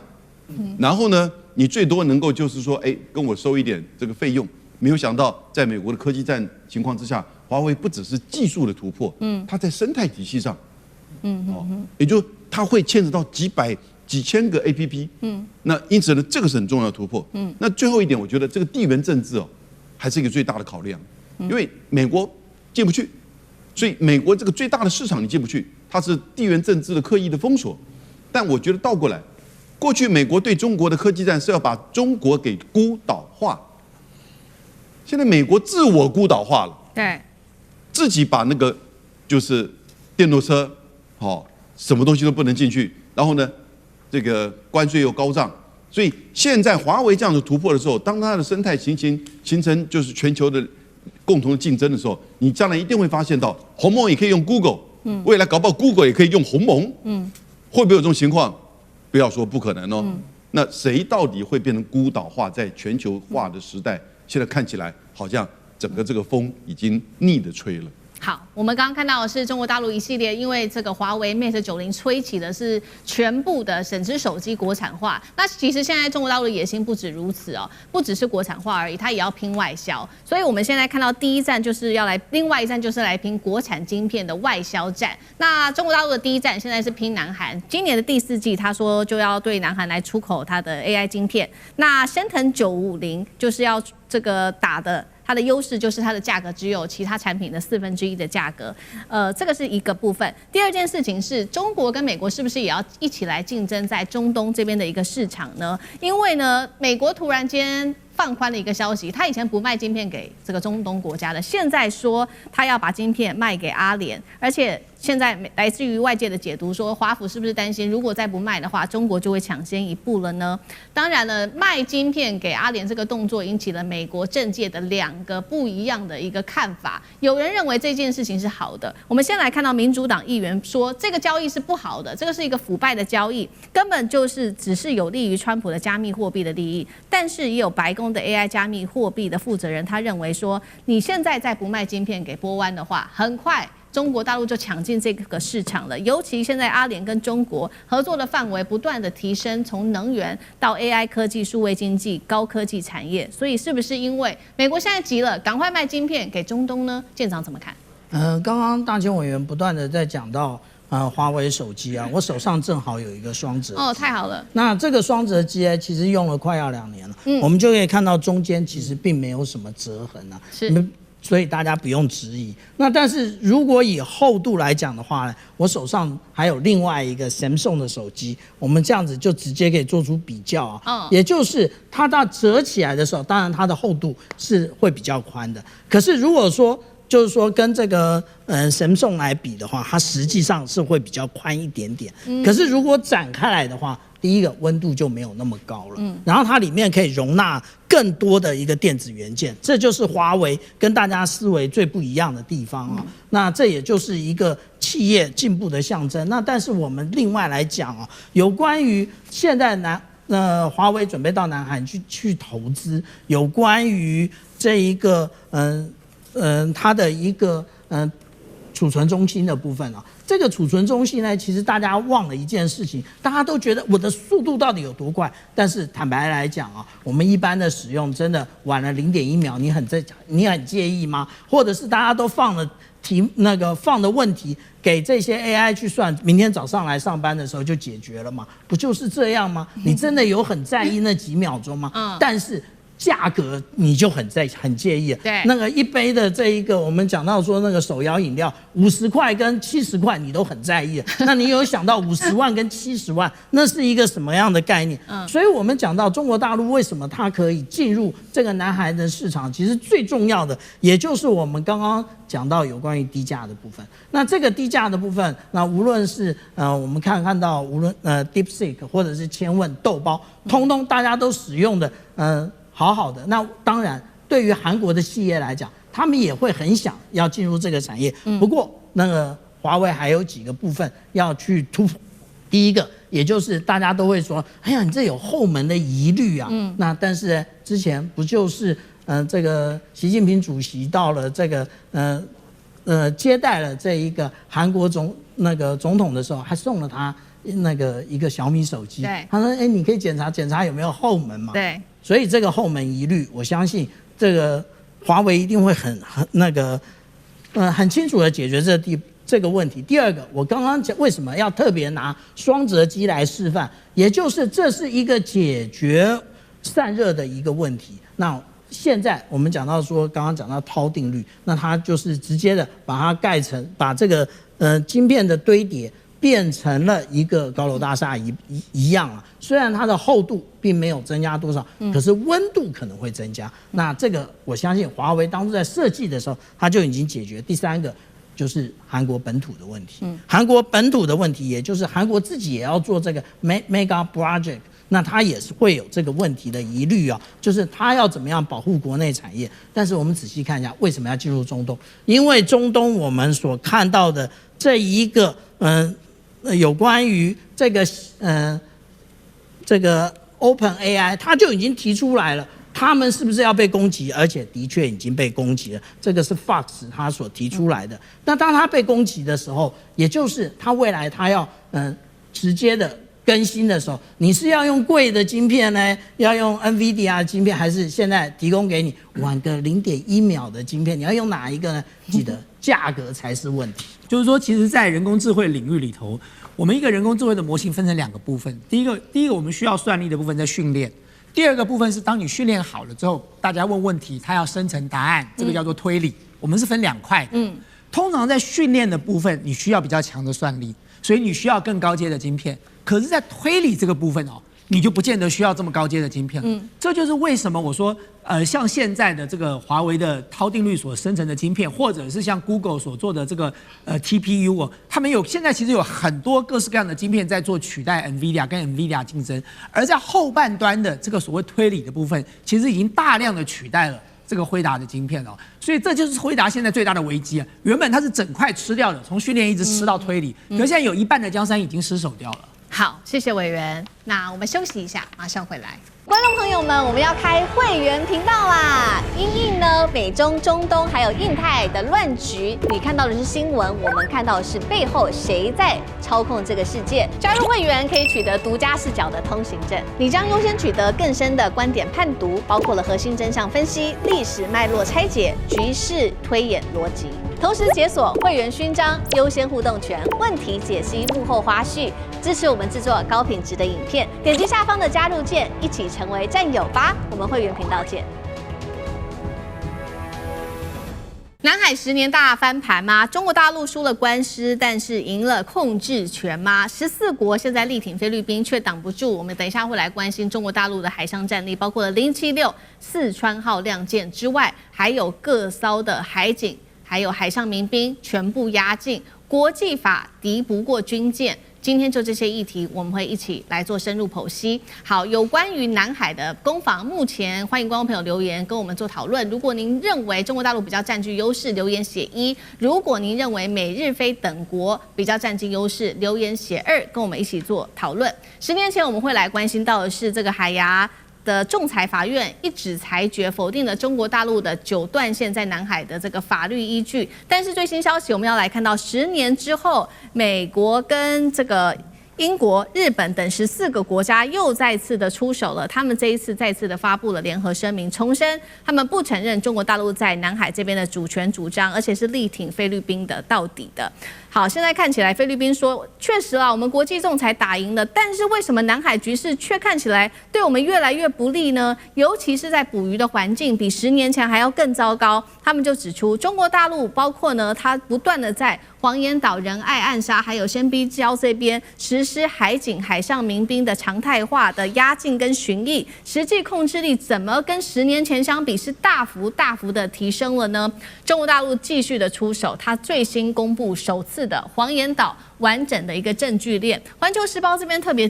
然后呢，你最多能够就是说，跟我收一点这个费用。没有想到，在美国的科技战情况之下，华为不只是技术的突破，它在生态体系上，也就它会牵扯到几百几千个 APP，那因此呢，这个是很重要的突破。那最后一点，我觉得这个地缘政治还是一个最大的考量，因为美国进不去，所以美国这个最大的市场你进不去，它是地缘政治的刻意的封锁。但我觉得倒过来，过去美国对中国的科技战是要把中国给孤岛化，现在美国自我孤岛化了，对，自己把那个就是电动车，什么东西都不能进去，然后呢，这个关税又高涨，所以现在华为这样的突破的时候，当它的生态形成就是全球的共同的竞争的时候，你将来一定会发现到鸿蒙也可以用 Google，未来搞不好 Google 也可以用鸿蒙，会不会有这种情况？不要说不可能哦。那谁到底会变成孤岛化？在全球化的时代，现在看起来好像整个这个风已经逆的吹了。好，我们刚刚看到的是中国大陆一系列，因为这个华为 Mate 90吹起的是全部的整只手机国产化。那其实现在中国大陆的野心不止如此哦，不只是国产化而已，它也要拼外销。所以我们现在看到第一站就是要来，另外一站就是来拼国产晶片的外销战。那中国大陆的第一站现在是拼南韩，今年的第4季，他说就要对南韩来出口它的 AI 晶片。那升腾950就是要这个打的。它的优势就是它的价格只有其他产品的1/4的价格，这个是一个部分。第二件事情是中国跟美国是不是也要一起来竞争在中东这边的一个市场呢？因为呢，美国突然间放宽了一个消息，他以前不卖晶片给这个中东国家的，现在说他要把晶片卖给阿联，而且现在来自于外界的解读说，华府是不是担心，如果再不卖的话，中国就会抢先一步了呢？当然了，卖晶片给阿联这个动作引起了美国政界的2个不一样的一个看法。有人认为这件事情是好的，我们先来看到民主党议员说，这个交易是不好的，这个是一个腐败的交易，根本就是只是有利于川普的加密货币的利益。但是也有白宫的 AI 加密货币的负责人，他认为说，你现在再不卖晶片给波湾的话，很快中国大陆就抢进这个市场了。尤其现在阿联跟中国合作的范围不断的提升，从能源到 AI 科技、数位经济、高科技产业，所以是不是因为美国现在急了，赶快卖晶片给中东呢？舰长怎么看？刚刚大千委员不断的在讲到华为手机啊，我手上正好有一个双折哦，太好了。那这个双折机呢，其实用了快要2年了，我们就可以看到中间其实并没有什么折痕啊，所以大家不用质疑。那但是如果以厚度来讲的话呢，我手上还有另外一个 Samsung 的手机，我们这样子就直接可以做出比较啊。也就是它到折起来的时候，当然它的厚度是会比较宽的。可是如果说就是说跟这个Samsung 来比的话，它实际上是会比较宽一点点。可是如果展开来的话，第一个温度就没有那么高了，然后它里面可以容纳更多的一个电子元件，这就是华为跟大家思维最不一样的地方啊。那这也就是一个企业进步的象征。那但是我们另外来讲啊，有关于现在华为准备到南韩去投资，有关于这一个它的一个储存中心的部分啊。这个储存中心呢，其实大家忘了一件事情，大家都觉得我的速度到底有多快？但是坦白来讲啊，我们一般的使用真的晚了0.1秒，你很介意吗？或者是大家都放的问题给这些 AI 去算，明天早上来上班的时候就解决了吗？不就是这样吗？你真的有很在意那几秒钟吗？但是价格你就很介意，对，那个一杯的这一个，我们讲到说那个手摇饮料50块跟70块你都很在意，那你有想到50万跟70万，那是一个什么样的概念？所以我们讲到中国大陆为什么它可以进入这个南韩的市场，其实最重要的也就是我们刚刚讲到有关于低价的部分。那这个低价的部分，那无论是我们看到无论DeepSeek 或者是千问豆包，通通大家都使用的好的。那当然对于韩国的企业来讲，他们也会很想要进入这个产业。不过那个华为还有几个部分要去突破。第一个，也就是大家都会说，哎呀，你这有后门的疑虑啊。那但是之前不就是这个习近平主席到了这个接待了这一个韩国总统的时候，还送了他一个小米手机。他说，哎，你可以检查有没有后门嘛。对。所以这个后门疑虑，我相信这个华为一定会很清楚的解决这这个问题。第二个，我刚刚讲为什么要特别拿双折机来示范，也就是这是一个解决散热的一个问题。那现在我们讲到说，刚刚讲到涛定律，那它就是直接的把它盖成，把这个晶片的堆叠变成了一个高楼大厦一样啊。虽然它的厚度并没有增加多少，可是温度可能会增加。那这个我相信华为当初在设计的时候，它就已经解决。第三个就是韩国本土的问题，韩国本土的问题，也就是韩国自己也要做这个 mega project。那它也是会有这个问题的疑虑啊，就是它要怎么样保护国内产业。但是我们仔细看一下，为什么要进入中东？因为中东我们所看到的这一个有关于这个 OpenAI， 它就已经提出来了，他们是不是要被攻击？而且的确已经被攻击了。这个是 Fox 他所提出来的。那当他被攻击的时候，也就是他未来他要直接的更新的时候，你是要用贵的晶片呢，要用 NVIDIA 的晶片，还是现在提供给你晚个0.1秒的晶片？你要用哪一个呢？记得价格才是问题。就是说，其实，在人工智慧领域里头，我们一个人工智慧的模型分成2个部分。第一个我们需要算力的部分在训练；第二个部分是当你训练好了之后，大家问问题，它要生成答案，这个叫做推理。我们是分2块的。通常在训练的部分，你需要比较强的算力，所以你需要更高阶的晶片。可是，在推理这个部分哦，你就不见得需要这么高阶的晶片。这就是为什么我说，像现在的这个华为的涛定律所生成的晶片，或者是像 Google 所做的这个TPU 哦，他们现在其实有很多各式各样的晶片在做取代 NVIDIA 跟 NVIDIA 竞争，而在后半端的这个所谓推理的部分，其实已经大量的取代了这个辉达的晶片哦，所以这就是辉达现在最大的危机啊！原本它是整块吃掉的，从训练一直吃到推理，可是现在有一半的江山已经失守掉了。好，谢谢委员。那我们休息一下，马上回来。观众朋友们，我们要开会员频道啦！因应呢美中、中东还有印太的乱局，你看到的是新闻，我们看到的是背后谁在操控这个世界。加入会员可以取得独家视角的通行证，你将优先取得更深的观点判读，包括了核心真相分析、历史脉络拆解、局势推演逻辑。同时解锁会员勋章、优先互动权、问题解析、幕后花絮，支持我们制作高品质的影片。点击下方的加入键，一起成为战友吧！我们会员频道见。南海10年大翻盘吗？中国大陆输了官司，但是赢了控制权吗？14国现在力挺菲律宾，却挡不住。我们等一下会来关心中国大陆的海上战力，包括了076四川号亮剑之外，还有各艘的海警。还有海上民兵全部压境，国际法敌不过军舰。今天就这些议题，我们会一起来做深入剖析。好，有关于南海的攻防，目前欢迎观众朋友留言跟我们做讨论。如果您认为中国大陆比较占据优势，留言写1；如果您认为美日菲等国比较占据优势，留言写2，跟我们一起做讨论。10年前我们会来关心到的是这个海牙的仲裁法院一纸裁决否定了中国大陆的9段线在南海的这个法律依据，但是最新消息我们要来看到10年之后，美国跟这个英国、日本等14个国家又再次的出手了，他们这一次再次的发布了联合声明，重申他们不承认中国大陆在南海这边的主权主张，而且是力挺菲律宾的到底的。好，现在看起来菲律宾说，确实啊，我们国际仲裁打赢了，但是为什么南海局势却看起来对我们越来越不利呢？尤其是在捕鱼的环境比10年前还要更糟糕。他们就指出，中国大陆包括呢，它不断的在黄岩岛、仁爱暗沙还有仙碧礁这边实施海警、海上民兵的常态化的压境跟巡弋，实际控制力怎么跟10年前相比是大幅的提升了呢？中国大陆继续的出手，它最新公布首次的黄岩岛完整的一个证据链。环球时报这边特别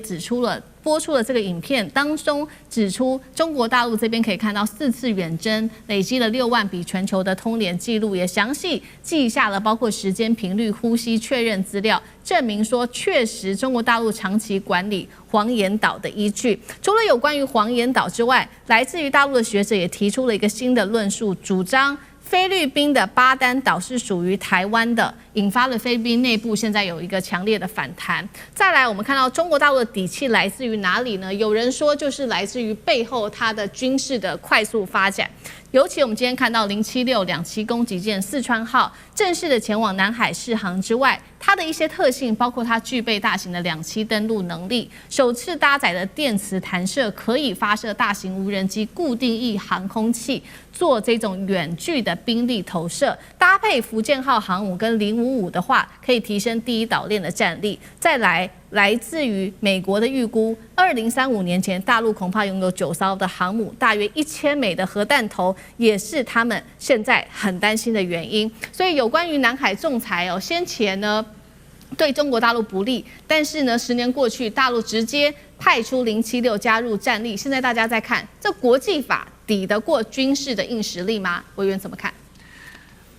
播出了这个影片，当中指出中国大陆这边可以看到4次远征累积了6万笔全球的通联记录，也详细记下了包括时间、频率、呼吸确认资料，证明说确实中国大陆长期管理黄岩岛的依据。除了有关于黄岩岛之外，来自于大陆的学者也提出了一个新的论述，主张菲律宾的巴丹岛是属于台湾的，引发了菲律宾内部现在有一个强烈的反弹。再来，我们看到中国大陆的底气来自于哪里呢？有人说就是来自于背后它的军事的快速发展。尤其我们今天看到076两栖攻击舰四川号正式的前往南海试航之外，它的一些特性包括它具备大型的两栖登陆能力，首次搭载的电磁弹射可以发射大型无人机固定翼航空器，做这种远距的兵力投射，搭配福建号航母跟055的话，可以提升第一岛链的战力。再来自于美国的预估，2035年前大陆恐怕拥有9艘的航母，大约1000枚的核弹头，也是他们现在很担心的原因。所以有关于南海仲裁先前呢对中国大陆不利，但是呢10年过去，大陆直接派出076加入战力，现在大家在看，这国际法抵得过军事的硬实力吗？委员怎么看？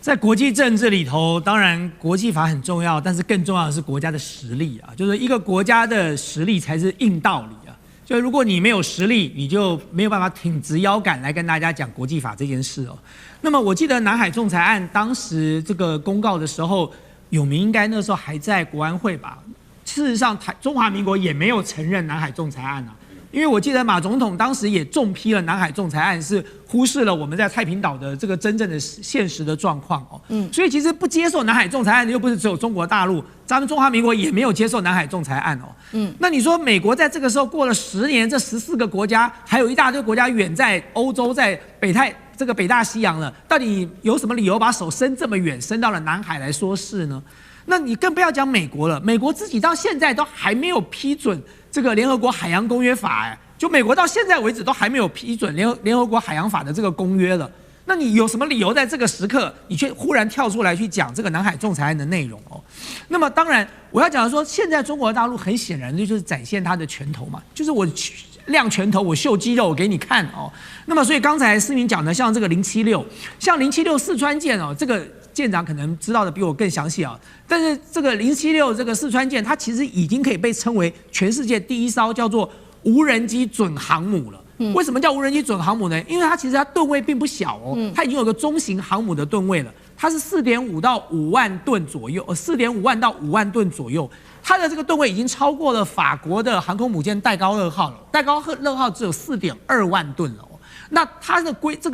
在国际政治里头，当然国际法很重要，但是更重要的是国家的实力啊，就是一个国家的实力才是硬道理啊。就如果你没有实力，你就没有办法挺直腰杆来跟大家讲国际法这件事哦。那么我记得南海仲裁案当时这个公告的时候，永明应该那时候还在国安会吧？事实上，中华民国也没有承认南海仲裁案啊。因为我记得马总统当时也重批了南海仲裁案，是忽视了我们在太平岛的这个真正的现实的状况哦。所以其实不接受南海仲裁案的又不是只有中国大陆，咱们中华民国也没有接受南海仲裁案哦。那你说美国在这个时候过了10年，这14个国家还有一大堆国家远在欧洲，在北大西洋了，到底有什么理由把手伸这么远，伸到了南海来说事呢？那你更不要讲美国了，美国自己到现在都还没有批准这个联合国海洋公约法，就美国到现在为止都还没有批准联合国海洋法的这个公约了。那你有什么理由在这个时刻，你却忽然跳出来去讲这个南海仲裁案的内容哦？那么当然，我要讲说，现在中国大陆很显然的就是展现他的拳头嘛，就是我亮拳头，我秀肌肉，我给你看哦。那么所以刚才思明讲的，像这个076，像076四川舰哦，这个舰长可能知道的比我更详细啊。但是这个076这个四川舰，它其实已经可以被称为全世界第一艘叫做无人机准航母了。为什么叫无人机准航母呢？因为它吨位并不小哦，它已经有个中型航母的吨位了，它是4.5到5万吨左右，4.5万到5万吨左右。它的这个吨位已经超过了法国的航空母舰戴高乐号了，戴高乐号只有4.2万吨了哦。那它的这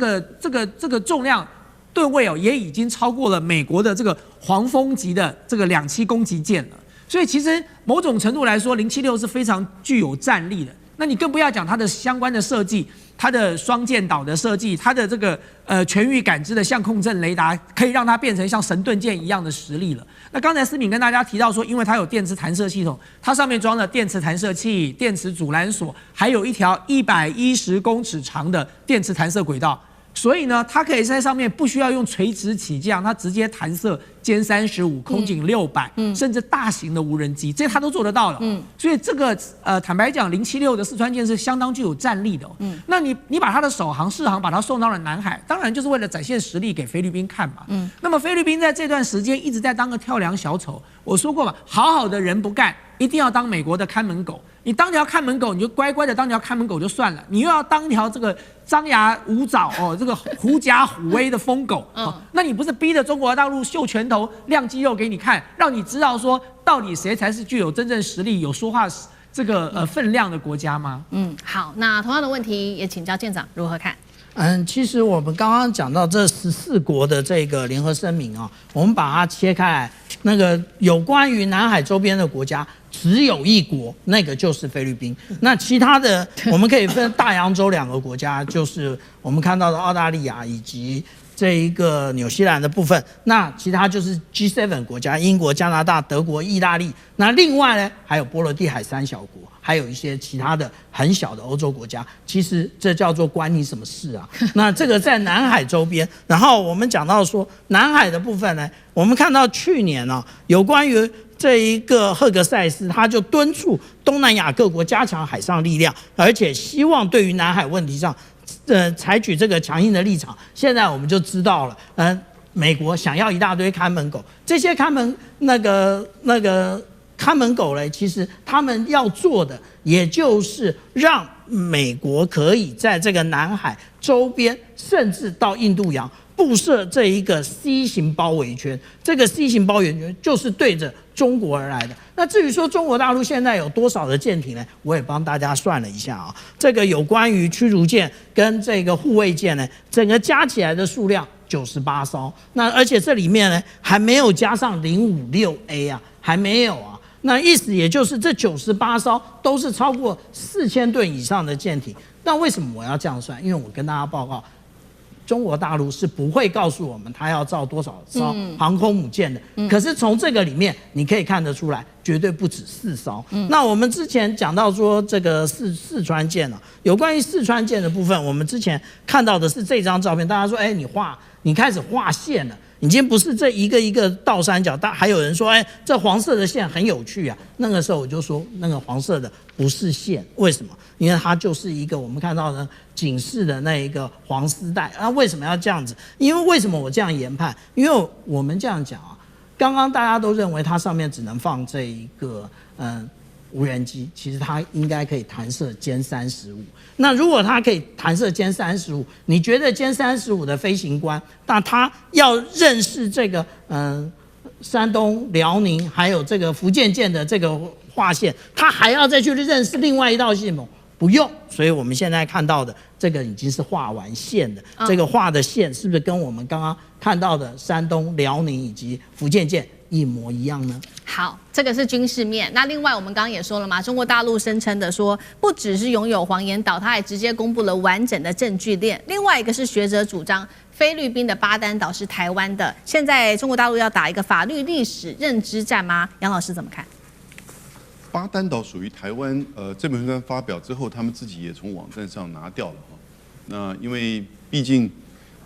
个重量吨位哦，也已经超过了美国的这个黄蜂级的这个两栖攻击舰了。所以其实某种程度来说，076是非常具有战力的。那你更不要讲它的相关的设计，它的双舰岛的设计，它的这个全域感知的相控阵雷达，可以让它变成像神盾舰一样的实力了。那刚才思敏跟大家提到说，因为它有电磁弹射系统，它上面装了电磁弹射器、电磁阻拦索，还有一条110公尺长的电磁弹射轨道。所以呢，它可以在上面不需要用垂直起降，它直接弹射歼35、空警600，甚至大型的无人机，这它都做得到了。所以这个坦白讲，076的四川舰是相当具有战力的。那你把它的首航、试航把它送到了南海，当然就是为了展现实力给菲律宾看嘛。那么菲律宾在这段时间一直在当个跳梁小丑。我说过嘛，好好的人不干，一定要当美国的看门狗。你当条看门狗，你就乖乖的当条看门狗就算了，你又要当条这个张牙舞爪哦，这个狐假虎威的疯狗那你不是逼着中国大陆秀拳头、亮肌肉给你看，让你知道说到底谁才是具有真正实力、有说话这个分量的国家吗？好，那同样的问题也请教舰长如何看？其实我们刚刚讲到这14国的这个联合声明我们把它切开来，那个有关于南海周边的国家，只有一国，那个就是菲律宾。那其他的我们可以分大洋洲2个国家，就是我们看到的澳大利亚以及这一个纽西兰的部分。那其他就是 G7 国家，英国、加拿大、德国、意大利。那另外呢，还有波罗的海3小国。还有一些其他的很小的欧洲国家，其实这叫做关你什么事啊？那这个在南海周边，然后我们讲到说南海的部分呢，我们看到去年有关于这一个赫格塞斯，他就敦促东南亚各国加强海上力量，而且希望对于南海问题上，采取这个强硬的立场。现在我们就知道了，美国想要一大堆看门狗，这些看门那个。看门狗嘞，其实他们要做的，也就是让美国可以在这个南海周边，甚至到印度洋，布设这一个 C 型包围圈，这个 C 型包围圈就是对着中国而来的。那至于说中国大陆现在有多少的舰艇呢？我也帮大家算了一下啊，这个有关于驱逐舰跟这个护卫舰呢，整个加起来的数量98艘。那而且这里面呢还没有加上056A 啊，还没有啊。那意思也就是这98艘都是超过4000吨以上的舰艇。那为什么我要这样算？因为我跟大家报告，中国大陆是不会告诉我们它要造多少艘航空母舰的。可是从这个里面你可以看得出来，绝对不止4艘。那我们之前讲到说这个四川舰呢，有关于四川舰的部分，我们之前看到的是这张照片，大家说，你开始画线了。已经不是这一个一个倒三角，但还有人说，这黄色的线很有趣啊。那个时候我就说，那个黄色的不是线，为什么？因为它就是一个我们看到的警示的那一个黄丝带。那为什么要这样子？因为为什么我这样研判？因为我们这样讲啊，刚刚大家都认为它上面只能放这一个无人机，其实它应该可以弹射歼35。那如果它可以弹射歼35，你觉得歼35的飞行官，那他要认识这个山东、辽宁还有这个福建舰的这个划线，他还要再去认识另外一道系统？不用。所以我们现在看到的这个已经是画完线的，这个画的线是不是跟我们刚刚看到的山东、辽宁以及福建舰一模一样呢？好，这个是军事面。那另外我们刚刚也说了嘛，中国大陆声称的说，不只是拥有黄岩岛，它还直接公布了完整的证据链。另外一个是学者主张，菲律宾的巴丹岛是台湾的。现在中国大陆要打一个法律历史认知战吗？杨老师怎么看？巴丹岛属于台湾，这篇文章发表之后，他们自己也从网站上拿掉了哈。那因为毕竟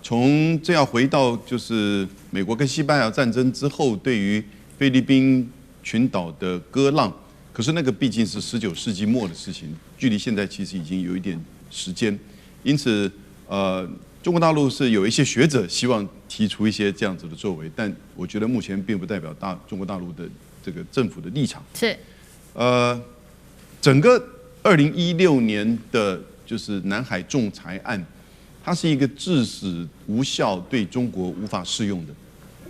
从这要回到就是美国跟西班牙战争之后，对于菲律宾群岛的割让，可是那个毕竟是19世纪末的事情，距离现在其实已经有一点时间，因此中国大陆是有一些学者希望提出一些这样子的作为，但我觉得目前并不代表中国大陆的这个政府的立场。是，整个2016年的就是南海仲裁案，它是一个至死无效、对中国无法适用的，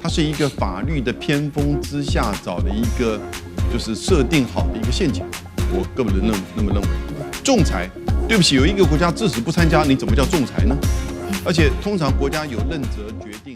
它是一个法律的偏锋之下找的一个就是设定好的一个陷阱，我根本就那么认为。仲裁，对不起，有一个国家至死不参加，你怎么叫仲裁呢？而且通常国家有认责决定。